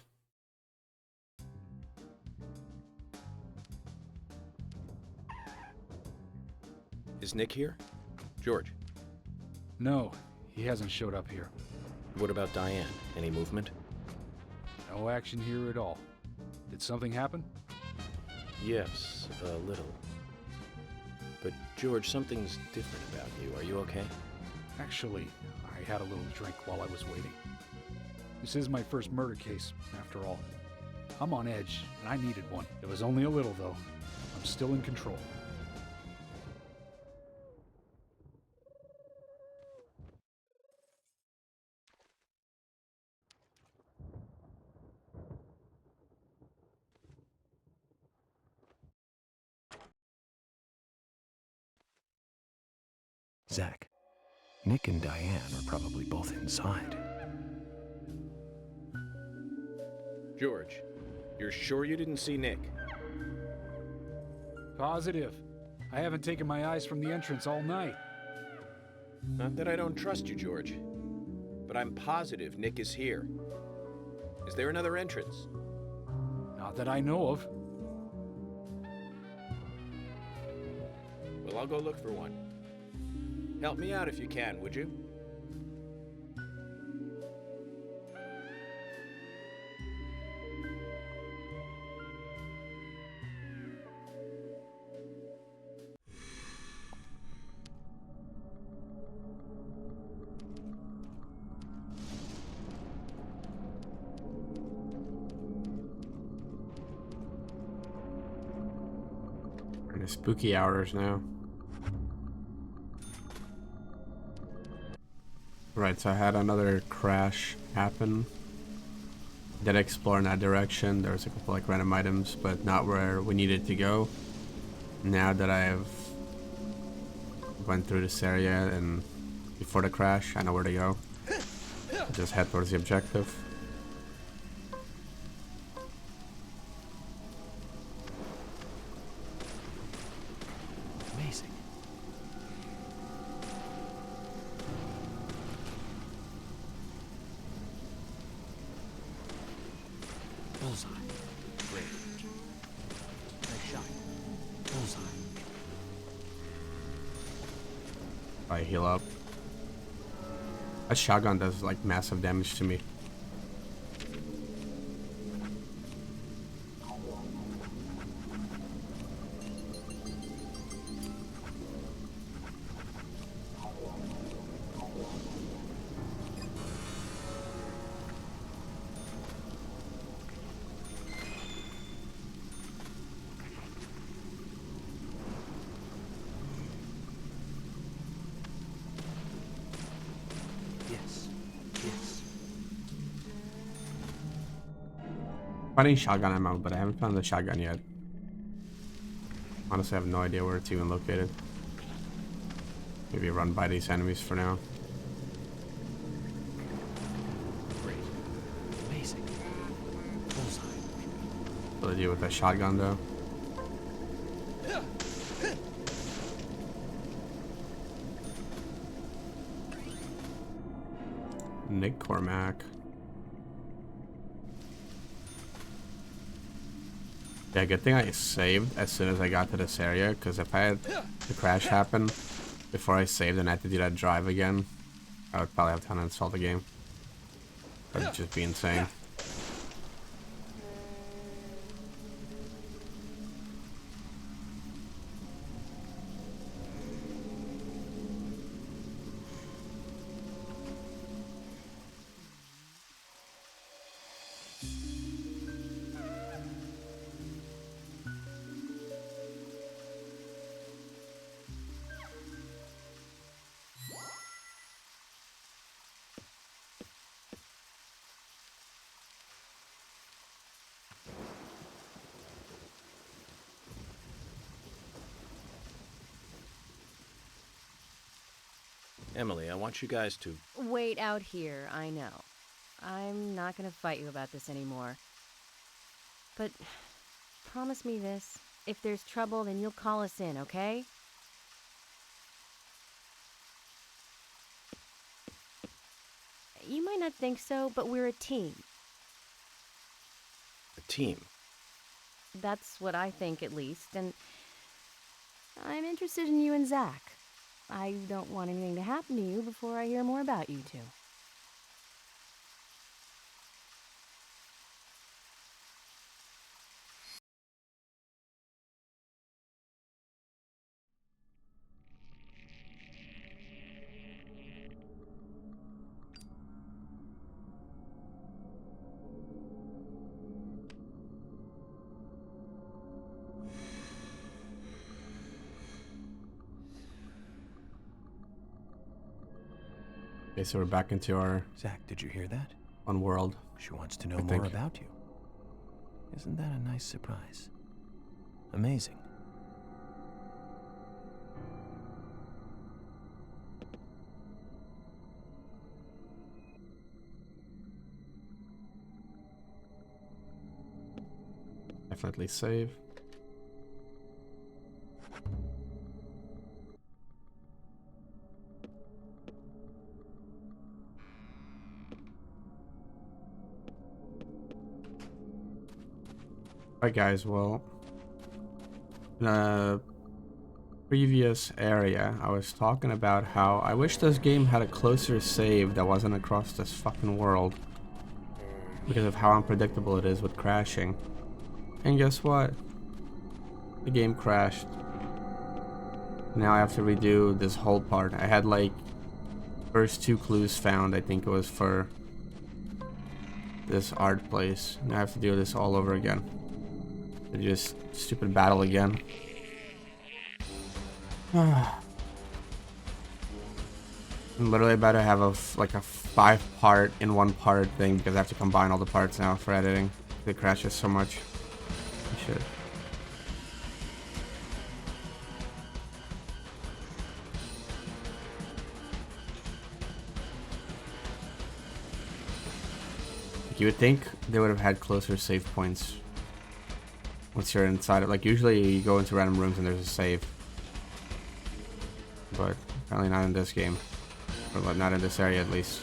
Is Nick here? George? No, he hasn't showed up here. What about Diane? Any movement? No action here at all. Did something happen? Yes, a little. But George, something's different about you. Are you okay? Actually, I had a little drink while I was waiting. This is my first murder case, after all. I'm on edge, and I needed one. It was only a little, though. I'm still in control. Zach, Nick and Diane are probably both inside. George, you're sure you didn't see Nick? Positive. I haven't taken my eyes from the entrance all night. Not that I don't trust you, George, but I'm positive Nick is here. Is there another entrance? Not that I know of. Well, I'll go look for one. Help me out if you can, would you? In the spooky hours now. Right, so I had another crash happen. Did explore in that direction. There was a couple like random items, but not where we needed to go. Now that I've went through this area and before the crash, I know where to go. Just head towards the objective. Amazing. Bullseye. Great. Nice shot. Bullseye. I heal up. A shotgun does like massive damage to me. Yes. Yes. Finding shotgun ammo, but I haven't found the shotgun yet. Honestly, I have no idea where it's even located. Maybe run by these enemies for now. Great. Amazing. Bullseye. What to deal with that shotgun though? Nick Cormac. Yeah, good thing I saved as soon as I got to this area, because if I had the crash happen before I saved and I had to do that drive again, I would probably have to uninstall the game. That would just be insane. Emily, I want you guys to... Wait out here, I know. I'm not gonna fight you about this anymore. But promise me this. If there's trouble, then you'll call us in, okay? You might not think so, but we're a team. A team? That's what I think, at least, and I'm interested in you and Zach. I don't want anything to happen to you before I hear more about you two. Okay, so we're back into our Zach, did you hear that? one world. She wants to know I more think. about you. Isn't that a nice surprise? Amazing. Definitely save. Alright guys, well, in a previous area, I was talking about how I wish this game had a closer save that wasn't across this fucking world because of how unpredictable it is with crashing. And guess what? The game crashed. Now I have to redo this whole part. I had like first 2 clues found, I think it was for this art place. Now I have to do this all over again. Just stupid battle again. I'm literally about to have a 5-part in 1 part thing because I have to combine all the parts now for editing. It crashes so much. Shit. You would think they would have had closer save points once you're inside it. Like, usually you go into random rooms and there's a save. But apparently not in this game. Or not in this area, at least.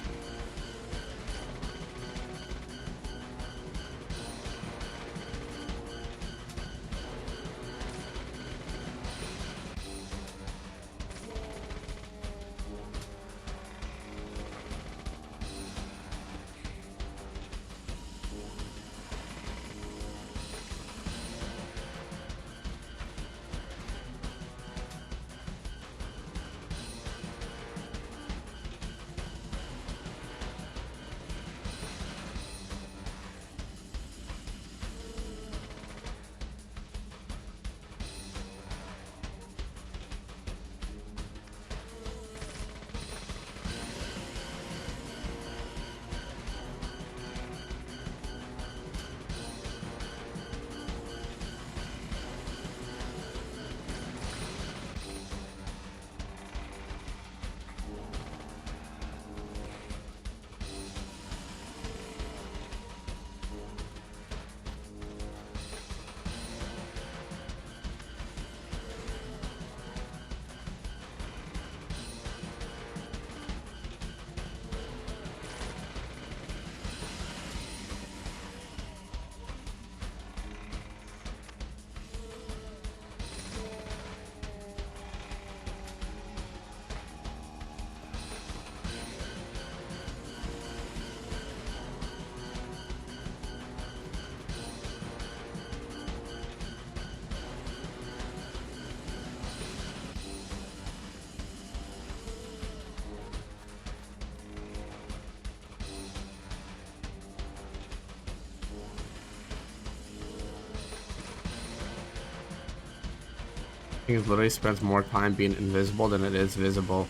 I think it literally spends more time being invisible than it is visible.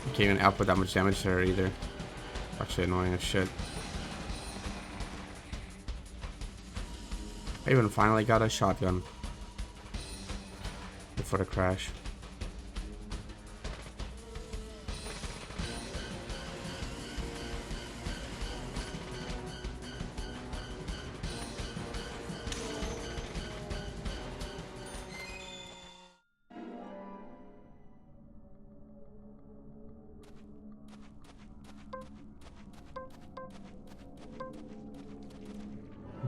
You can't even output that much damage there either. Actually annoying as shit. I even finally got a shotgun before the crash.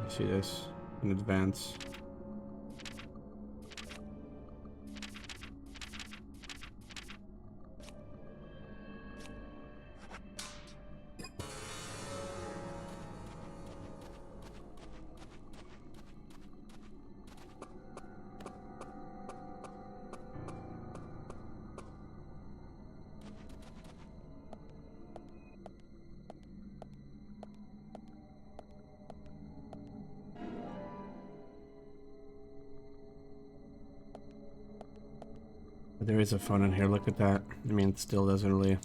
See this in advance. There is a phone in here, look at that. I mean, it still doesn't really...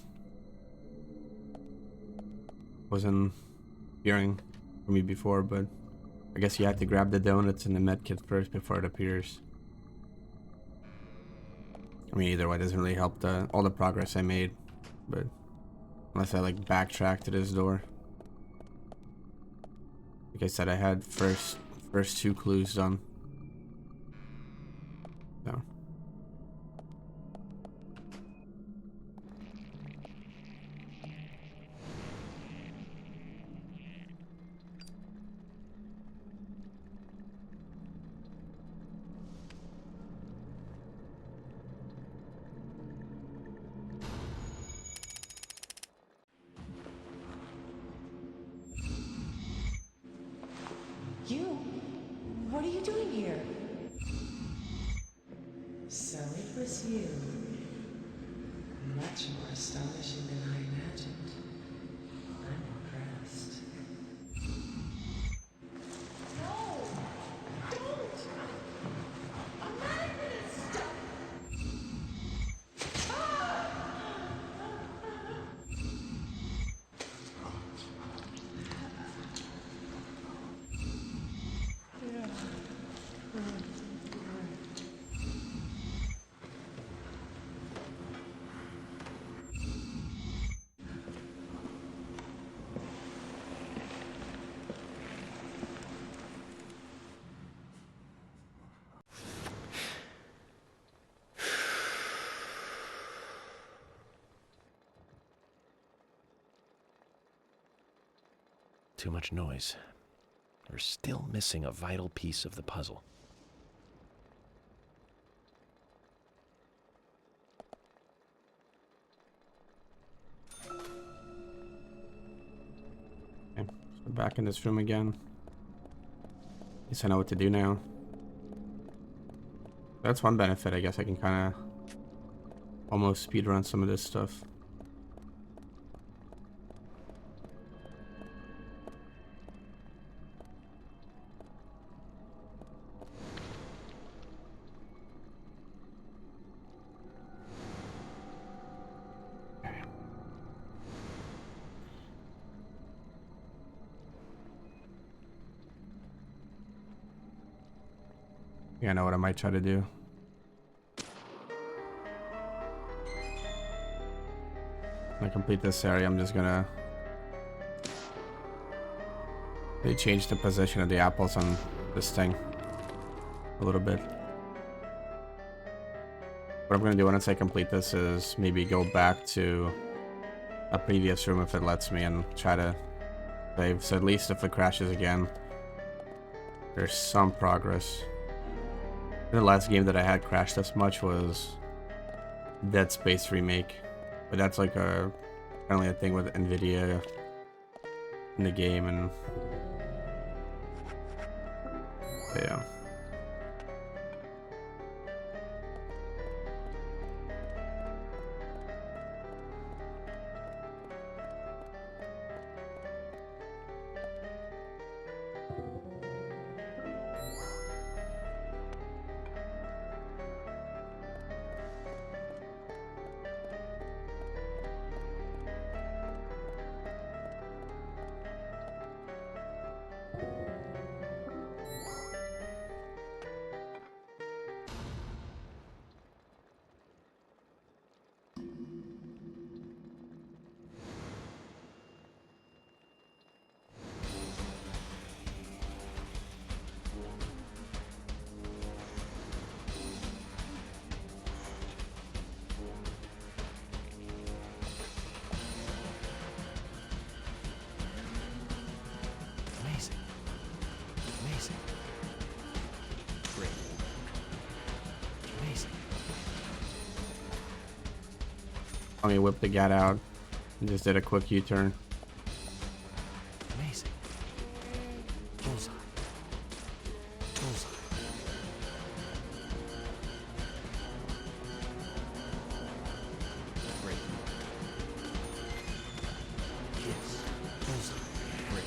wasn't appearing for me before, but I guess you have to grab the donuts and the medkit first before it appears. I mean, either way, it doesn't really help all the progress I made, but unless I like backtrack to this door. Like I said, I had first 2 clues done. So. doing here? So it was you. Much more astonishing than I imagined. I'm impressed. No! Don't! I'm not gonna stop! Too much noise. We're still missing a vital piece of the puzzle. Okay, so back in this room again. At least I know what to do now. That's one benefit, I guess I can kind of almost speedrun some of this stuff. Yeah, I know what I might try to do. When I complete this area, I'm just gonna... They changed the position of the apples on this thing a little bit. What I'm gonna do once I complete this is maybe go back to a previous room if it lets me and try to save. So at least if it crashes again, there's some progress. The last game that I had crashed this much was Dead Space Remake, but that's like apparently a thing with Nvidia in the game, and yeah. Let me whip the gat out and just did a quick U-turn. Amazing. Bullseye. Bullseye. Great. Kiss. Bullseye. Great.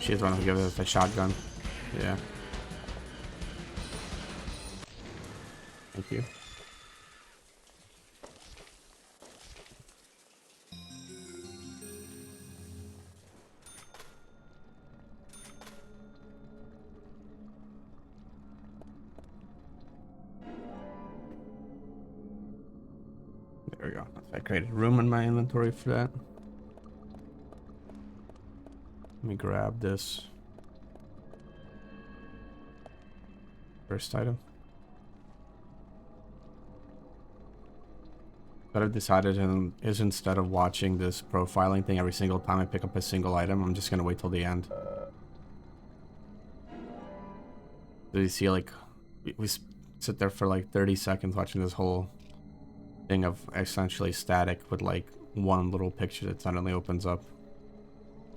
She's the one who gives us the shotgun. Yeah. Thank you. There we go. I created room in my inventory for that. Let me grab this first item. What I've decided is instead of watching this profiling thing every single time I pick up a single item, I'm just gonna wait till the end. So you see, like, we sit there for like 30 seconds watching this whole thing of essentially static with like one little picture that suddenly opens up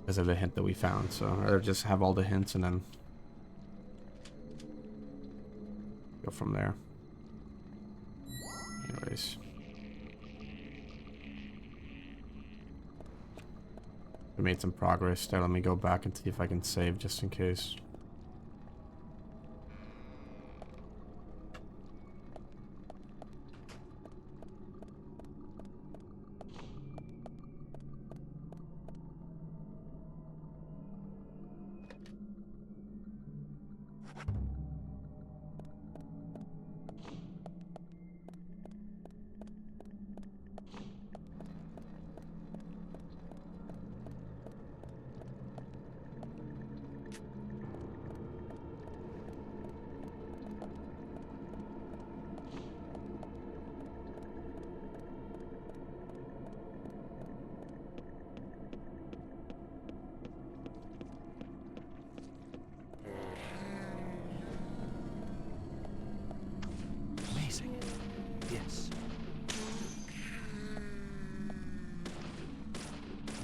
because of a hint that we found. So I'd rather just have all the hints and then go from there. Anyways. We made some progress there. Let me go back and see if I can save just in case. Amazing. Yes.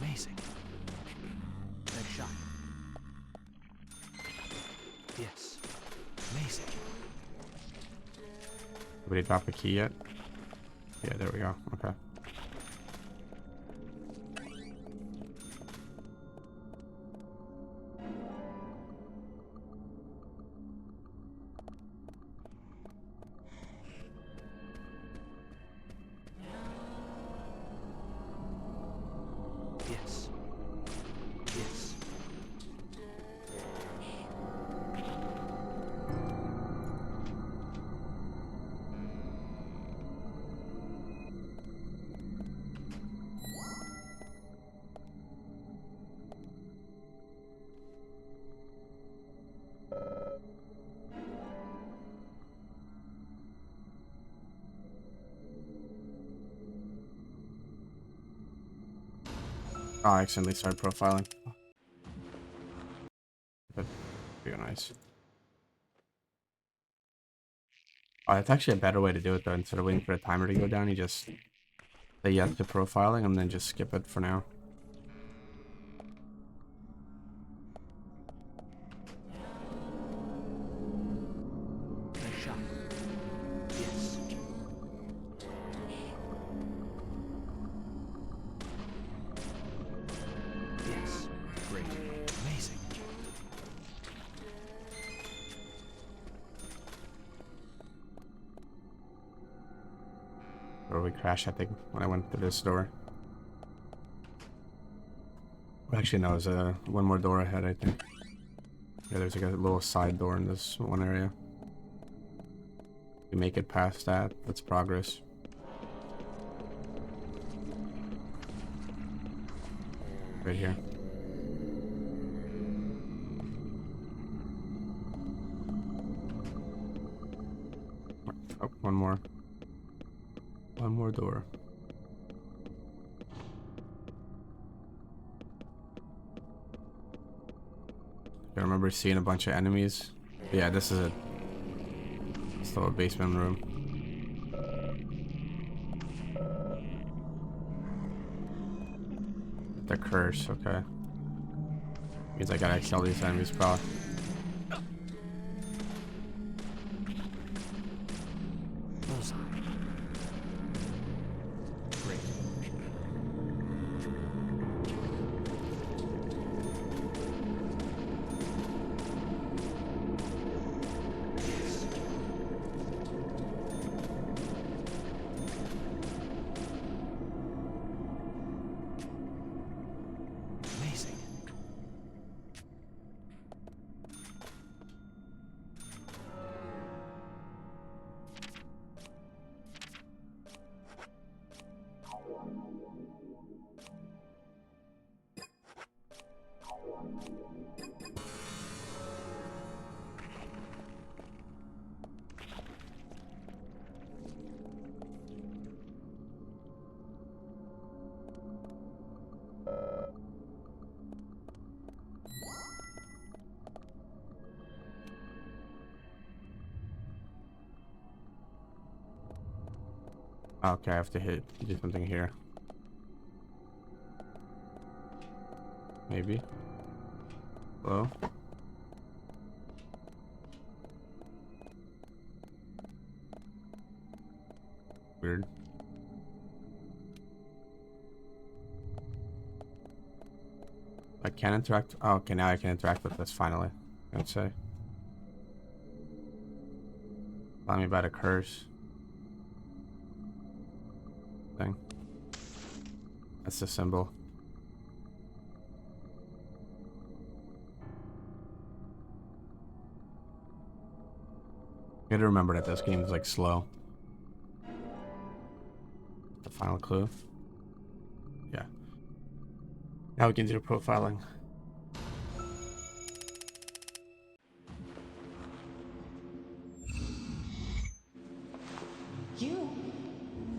Amazing. Nice shot. Yes. Amazing. Nobody drop a key yet? Yeah, there we go. Okay. Yes. Yes. Oh, I accidentally started profiling. But pretty nice. Oh, it's actually a better way to do it though. Instead of waiting for the timer to go down, you just say yes to profiling and then just skip it for now. Nice shot. Yes. Yes. Great. Amazing. Or we crashed, I think, when I went through this door. Actually, no, there's one more door ahead, I think. Yeah, there's like a little side door in this one area. We make it past that, that's progress. Right here. Oh, one more. One more door. I remember seeing a bunch of enemies. Yeah, this is it. Still a basement room. The curse, okay. Means I gotta kill these enemies, probably. Bullseye. Great. Yes. Amazing. Okay, I have to do something here. Maybe. Hello? Weird. I can't interact. Oh, okay, now I can interact with this finally. I'd say. Tell me about a curse thing. That's the symbol. You gotta remember that this game is like slow. The final clue. Yeah. Now we can do profiling. You?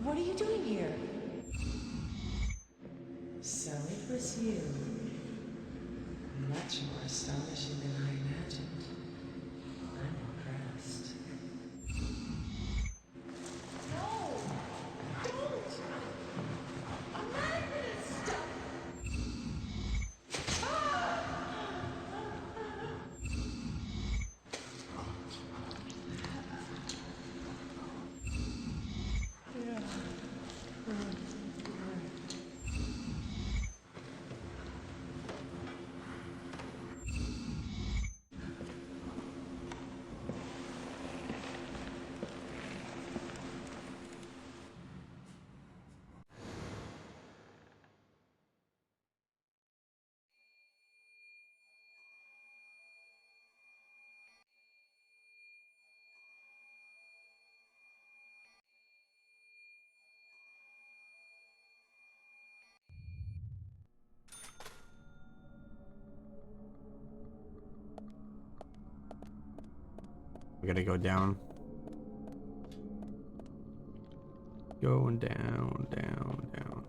What are you doing here? So it was you. Much more astonishing than I imagined. I'm impressed. No! Don't! I'm not gonna stop! We gotta go down. Going down, down, down.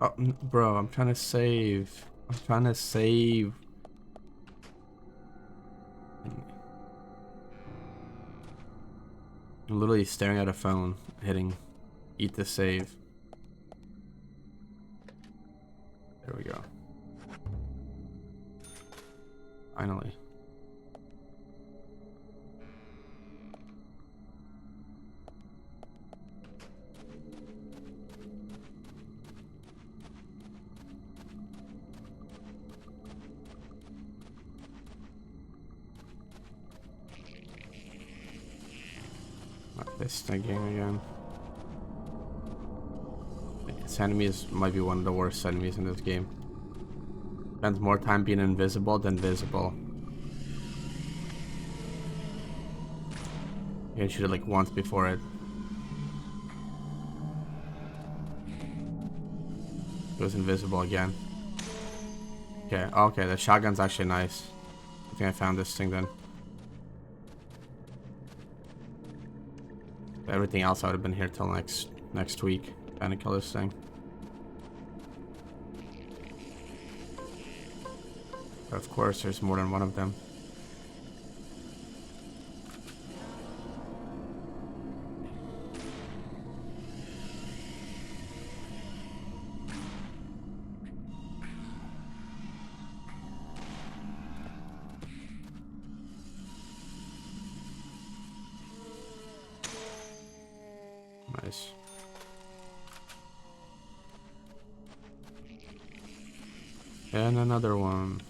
Oh, bro, I'm trying to save. I'm trying to save. I'm literally staring at a phone, hitting eat to save. There we go. Finally. Not this thinking again. Its enemies might be one of the worst enemies in this game. Spends more time being invisible than visible. You can shoot it like once before it goes invisible again. Okay, okay, the shotgun's actually nice. I think I found this thing then. Everything else I would have been here till next week trying to kill this thing. But of course, there's more than one of them. Nice. And another one.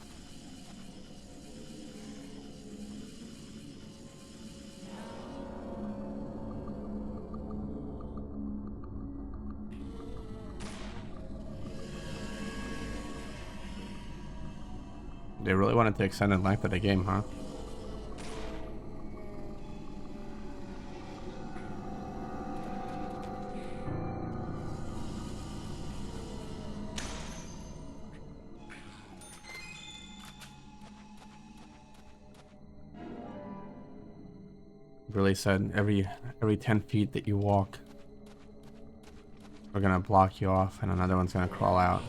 They really wanted to extend the length of the game, huh? Really said every 10 feet that you walk, we're gonna block you off and another one's gonna crawl out.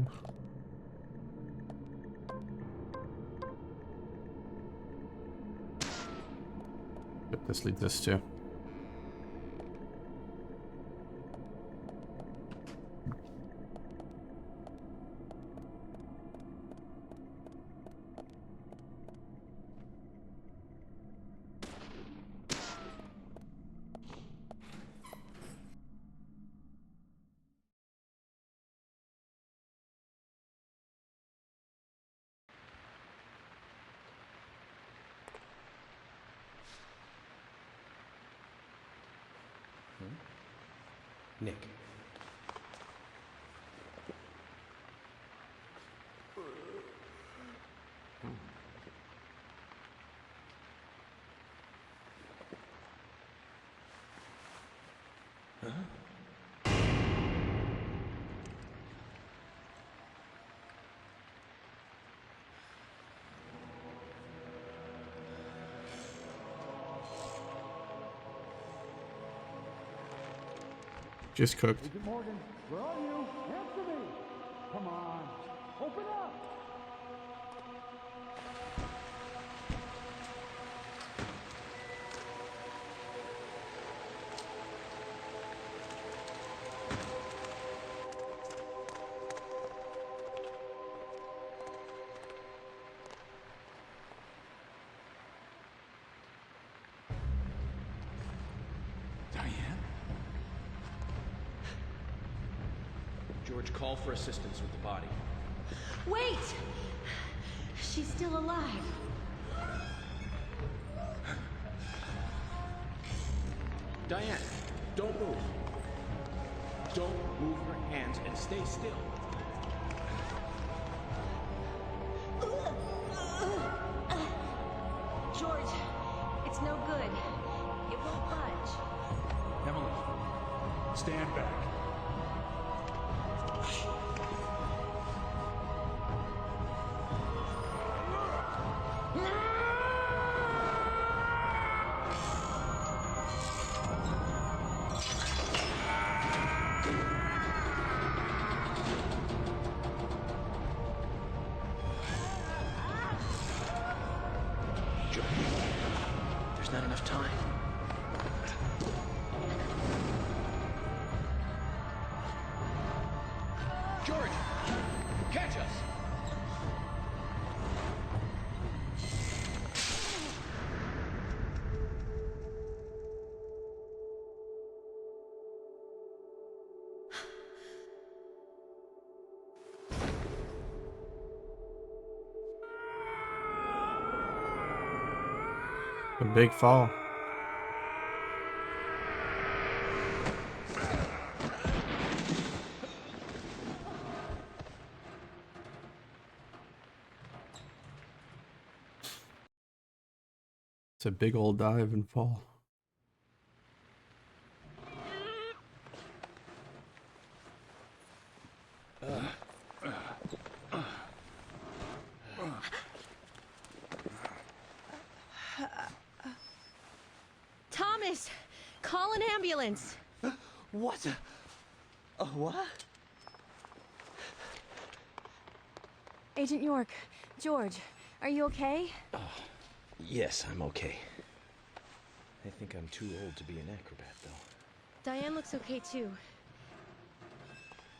room. Yep, this leads us to. Nick. Huh? Just cooked. Agent Morgan, where are you? Answer me! Come on, open up! George, call for assistance with the body. Wait! She's still alive. Diane, don't move. Don't move your hands and stay still. George, it's no good. It won't budge. Emily, stand back. There's not enough time. George, catch us! A big fall. It's a big old dive and fall. Thomas, call an ambulance. What? What? Agent York, George, are you okay? Yes, I'm okay. I think I'm too old to be an acrobat, though. Diane looks okay too.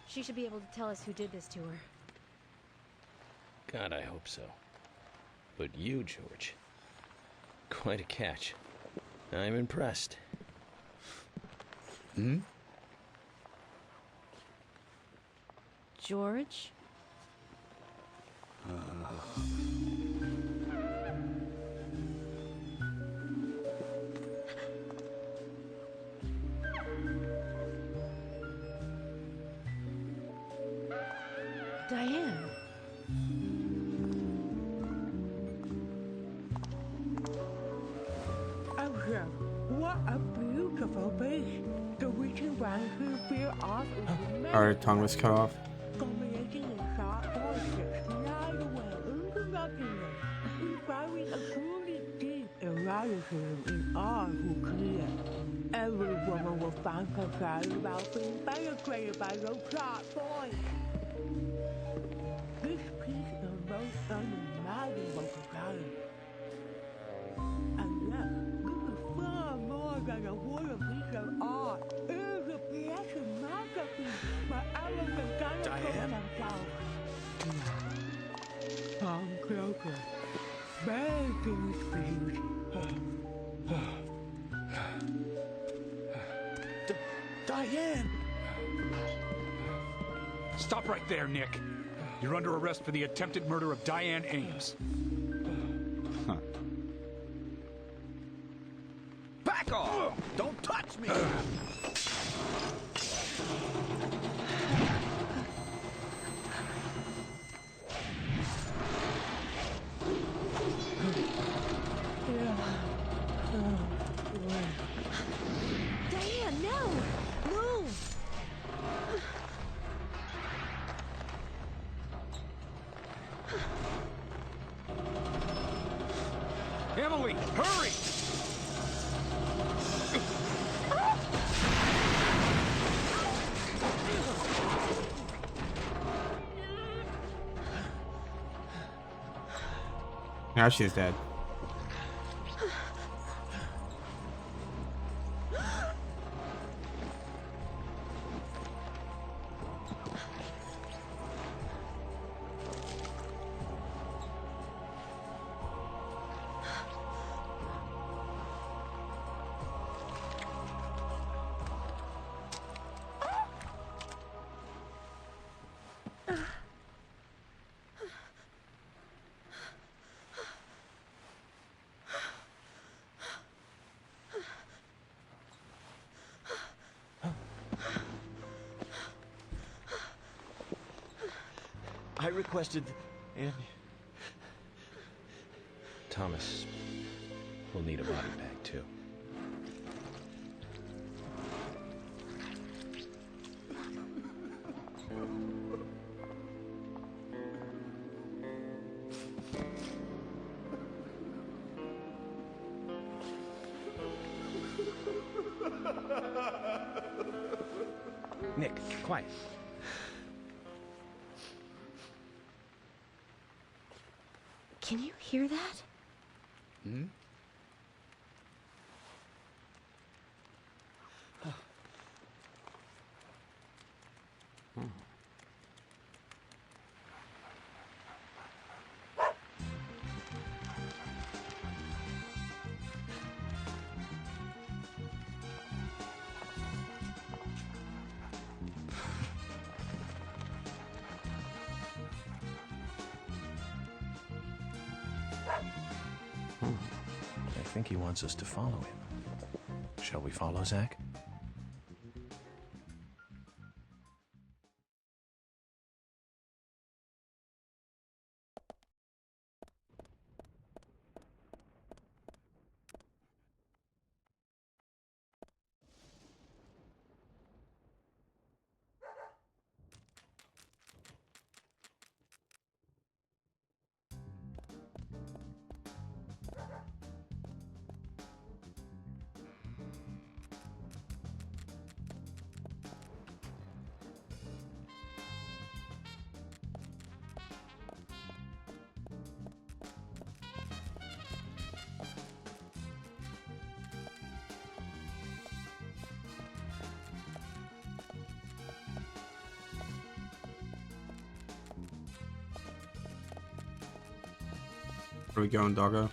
She should be able to tell us who did this to her. God, I hope so. But you, George, quite a catch. I'm impressed. Hmm? George? Diane. Oh, yeah. What a beautiful beach. The reaching one who feel off is Our tongue was cut off. combinating the sharp voices, light away into nothingness, inspiring a truly deep eroticism in all who clear. Every woman will find herself about being penetrated by those sharp voices. Bad things, baby. Diane! Stop right there, Nick. You're under arrest for the attempted murder of Diane Ames. Back off! Don't touch me! Diane, no! Move! Emily, hurry! Now she's dead. I requested, and Thomas will need a body bag, too. Nick, quiet. Can you hear that? Hmm? I think he wants us to follow him. Shall we follow, Zach? Where we going, doggo?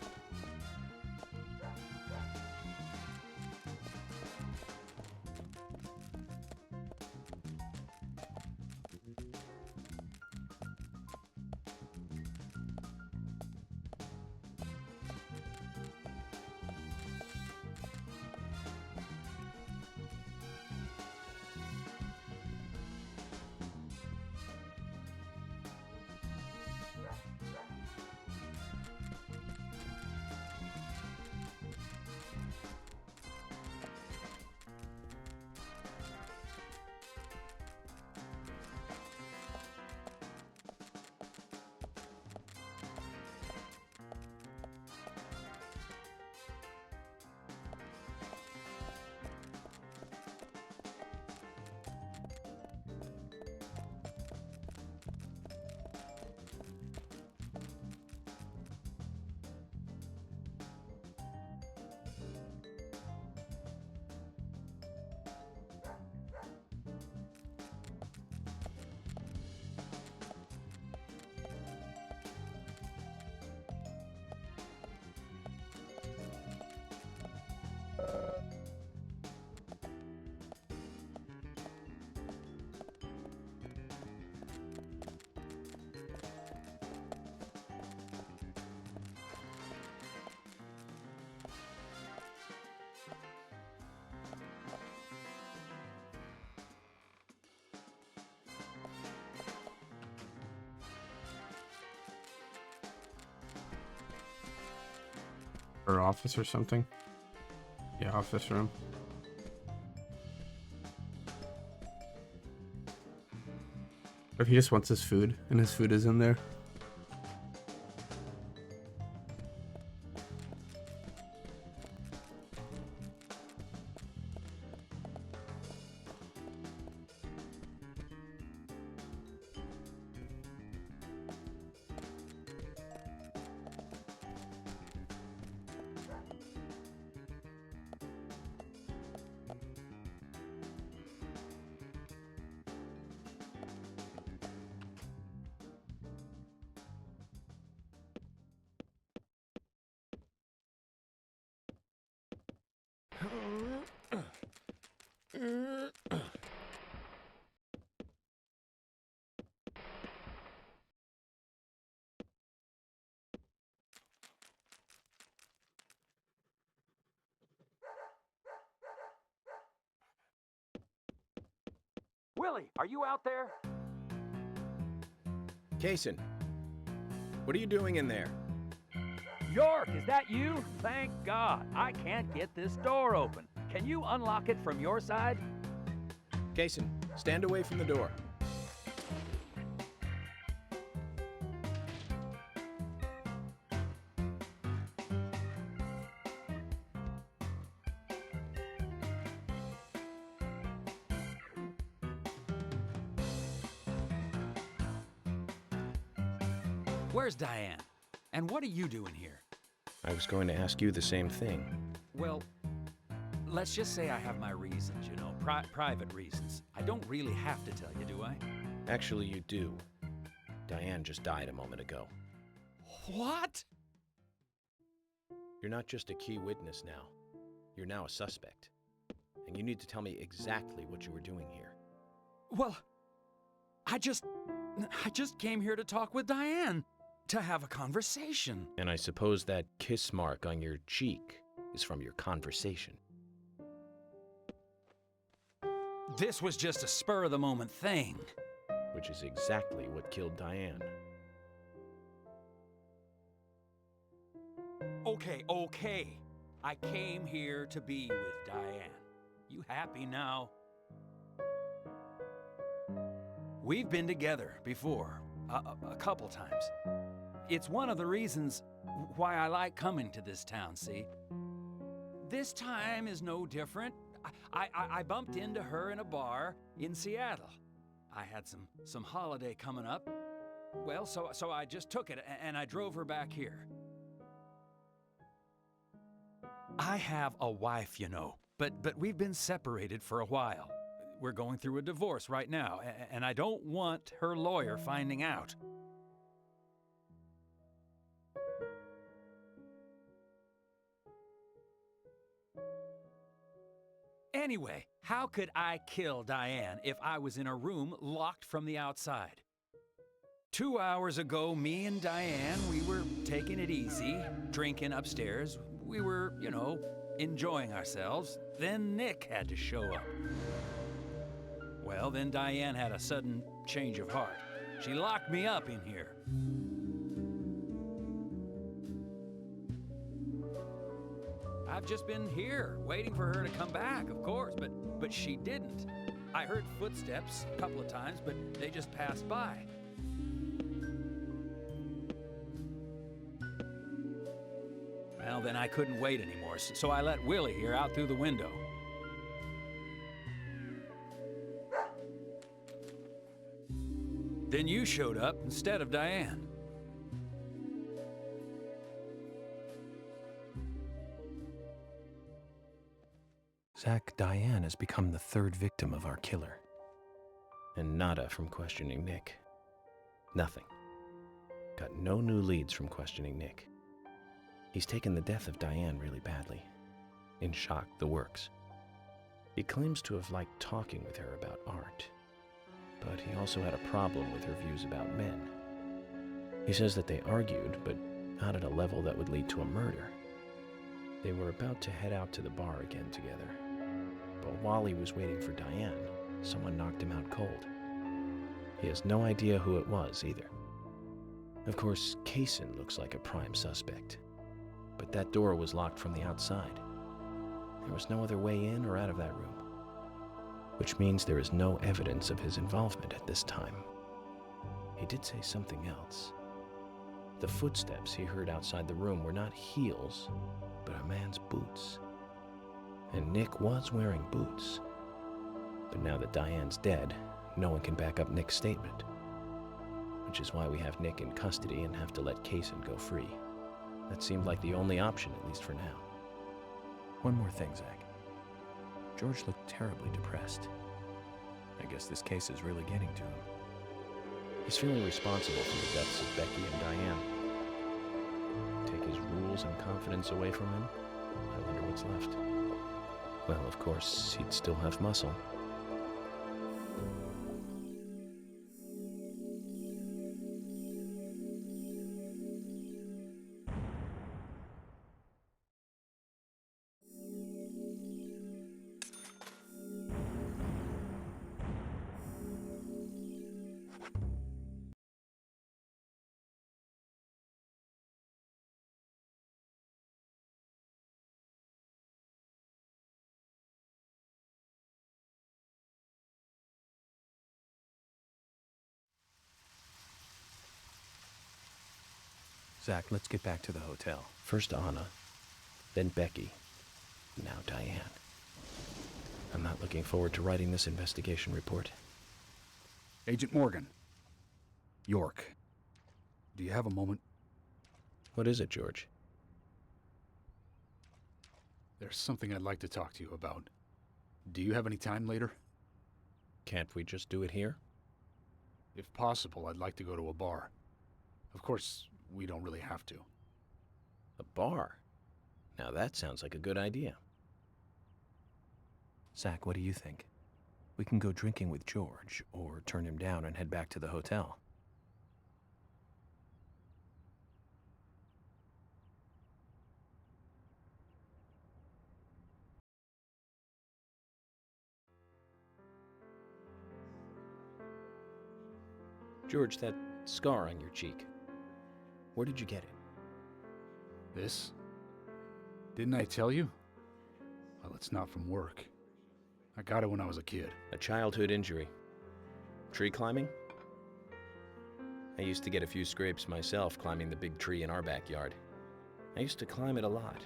Her office or something? Yeah, office room. If he just wants his food, and his food is in there. Willie, are you out there? Kaysen, what are you doing in there? York, is that you? Thank God. I can't get this door open. Can you unlock it from your side? Kaysen, stand away from the door. Where's Diane? And what are you doing here? I was going to ask you the same thing. Well, let's just say I have my reasons, you know, private reasons. I don't really have to tell you, do I? Actually, you do. Diane just died a moment ago. What? You're not just a key witness now. You're now a suspect. And you need to tell me exactly what you were doing here. Well, I just came here to talk with Diane. To have a conversation. And I suppose that kiss mark on your cheek is from your conversation. This was just a spur-of-the-moment thing. Which is exactly what killed Diane. Okay. I came here to be with Diane. You happy now? We've been together before, a couple times. It's one of the reasons why I like coming to this town, see? This time is no different. I bumped into her in a bar in Seattle. I had some holiday coming up. Well, so I just took it and I drove her back here. I have a wife, you know, but we've been separated for a while. We're going through a divorce right now, and I don't want her lawyer finding out. Anyway, how could I kill Diane if I was in a room locked from the outside? 2 hours ago, me and Diane, we were taking it easy, drinking upstairs. We were, you know, enjoying ourselves. Then Nick had to show up. Well, then Diane had a sudden change of heart. She locked me up in here. I've just been here, waiting for her to come back, of course, but she didn't. I heard footsteps a couple of times, but they just passed by. Well, then I couldn't wait anymore, so I let Willie here out through the window. Then you showed up instead of Diane. Zach, Diane has become the third victim of our killer. And nada from questioning Nick. Nothing. Got no new leads from questioning Nick. He's taken the death of Diane really badly. In shock, the works. He claims to have liked talking with her about art. But he also had a problem with her views about men. He says that they argued, but not at a level that would lead to a murder. They were about to head out to the bar again together. But while he was waiting for Diane, someone knocked him out cold. He has no idea who it was either. Of course, Kaysen looks like a prime suspect. But that door was locked from the outside. There was no other way in or out of that room, which means there is no evidence of his involvement at this time. He did say something else. The footsteps he heard outside the room were not heels, but a man's boots. And Nick was wearing boots. But now that Diane's dead, no one can back up Nick's statement, which is why we have Nick in custody and have to let Kaysen go free. That seemed like the only option, at least for now. One more thing, Zach. George looked terribly depressed. I guess this case is really getting to him. He's feeling responsible for the deaths of Becky and Diane. Take his rules and confidence away from him? I wonder what's left. Well, of course, he'd still have muscle. Zach, let's get back to the hotel. First Anna, then Becky, now Diane. I'm not looking forward to writing this investigation report. Agent Morgan. York. Do you have a moment? What is it, George? There's something I'd like to talk to you about. Do you have any time later? Can't we just do it here? If possible, I'd like to go to a bar. Of course, we don't really have to. A bar? Now that sounds like a good idea. Zach, what do you think? We can go drinking with George, or turn him down and head back to the hotel. George, that scar on your cheek. Where did you get it? This? Didn't I tell you? Well, it's not from work. I got it when I was a kid. A childhood injury. Tree climbing? I used to get a few scrapes myself climbing the big tree in our backyard. I used to climb it a lot,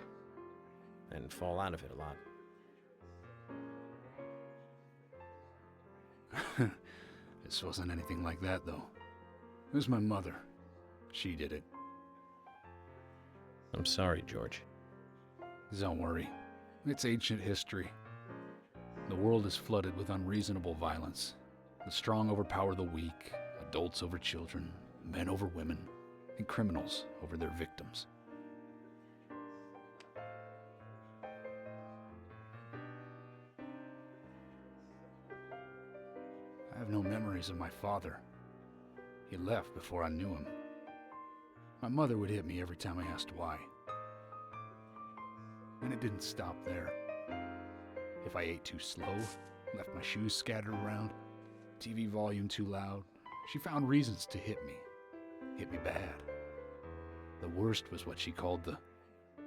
and fall out of it a lot. This wasn't anything like that, though. It was my mother. She did it. I'm sorry, George. Don't worry. It's ancient history. The world is flooded with unreasonable violence. The strong overpower the weak, adults over children, men over women, and criminals over their victims. I have no memories of my father. He left before I knew him. My mother would hit me every time I asked why. And it didn't stop there. If I ate too slow, left my shoes scattered around, TV volume too loud, she found reasons to hit me. Hit me bad. The worst was what she called the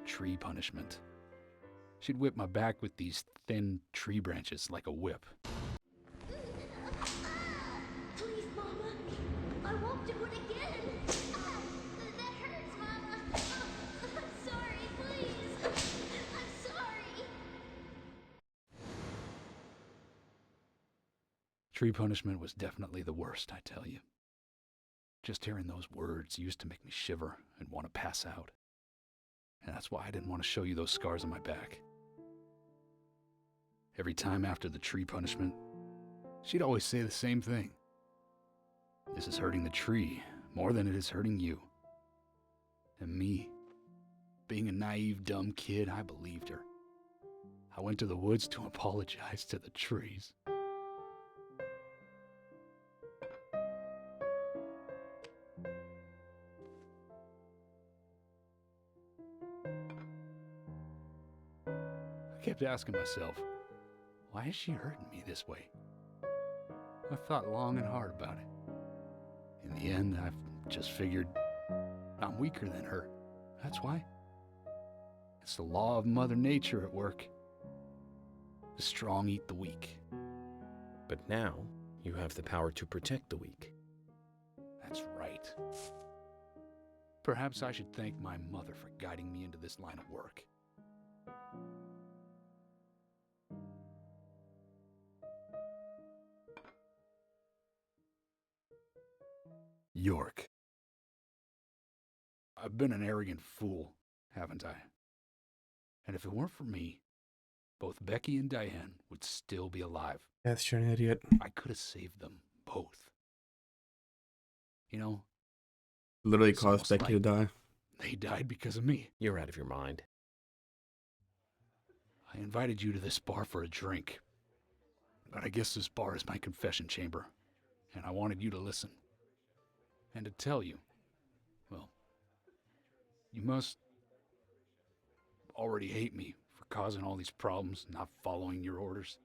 tree punishment. She'd whip my back with these thin tree branches like a whip. Please, Mama. I won't do it again. That hurts, Mama. I'm sorry, please. I'm sorry. Tree punishment was definitely the worst, I tell you. Just hearing those words used to make me shiver and want to pass out. And that's why I didn't want to show you those scars on my back. Every time after the tree punishment, she'd always say the same thing. This is hurting the tree more than it is hurting you. And me, being a naive, dumb kid, I believed her. I went to the woods to apologize to the trees. I kept asking myself, why is she hurting me this way? I thought long and hard about it. In the end, I've just figured I'm weaker than her. That's why. It's the law of Mother Nature at work. The strong eat the weak. But now, you have the power to protect the weak. That's right. Perhaps I should thank my mother for guiding me into this line of work. York. I've been an arrogant fool, haven't I? And if it weren't for me, both Becky and Diane would still be alive. Yes, you're an idiot. I could have saved them both. You know, Literally it's caused almost Becky to like die. they died because of me. You're out of your mind. I invited you to this bar for a drink. But I guess this bar is my confession chamber. And I wanted you to listen. And to tell you, well, you must already hate me for causing all these problems, not following your orders.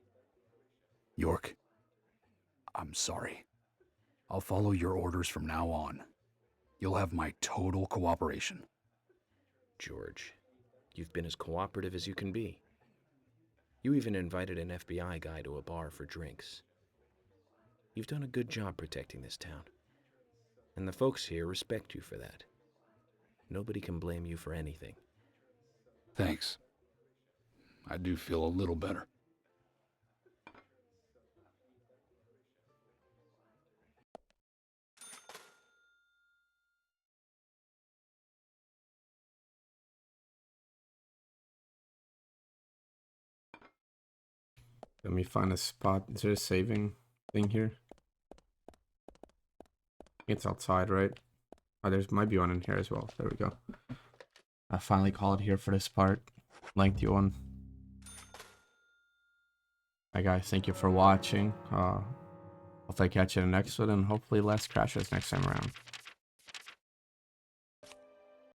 York, I'm sorry. I'll follow your orders from now on. You'll have my total cooperation. George, you've been as cooperative as you can be. You even invited an FBI guy to a bar for drinks. You've done a good job protecting this town. And the folks here respect you for that. Nobody can blame you for anything. Thanks. I do feel a little better. Let me find a spot. Is there a saving thing here? It's outside, right? Oh, there's might be one in here as well. There we go. I finally call it here for this part. Lengthy one. Hi guys, thank you for watching. Hopefully I catch you in the next one, and hopefully less crashes next time around.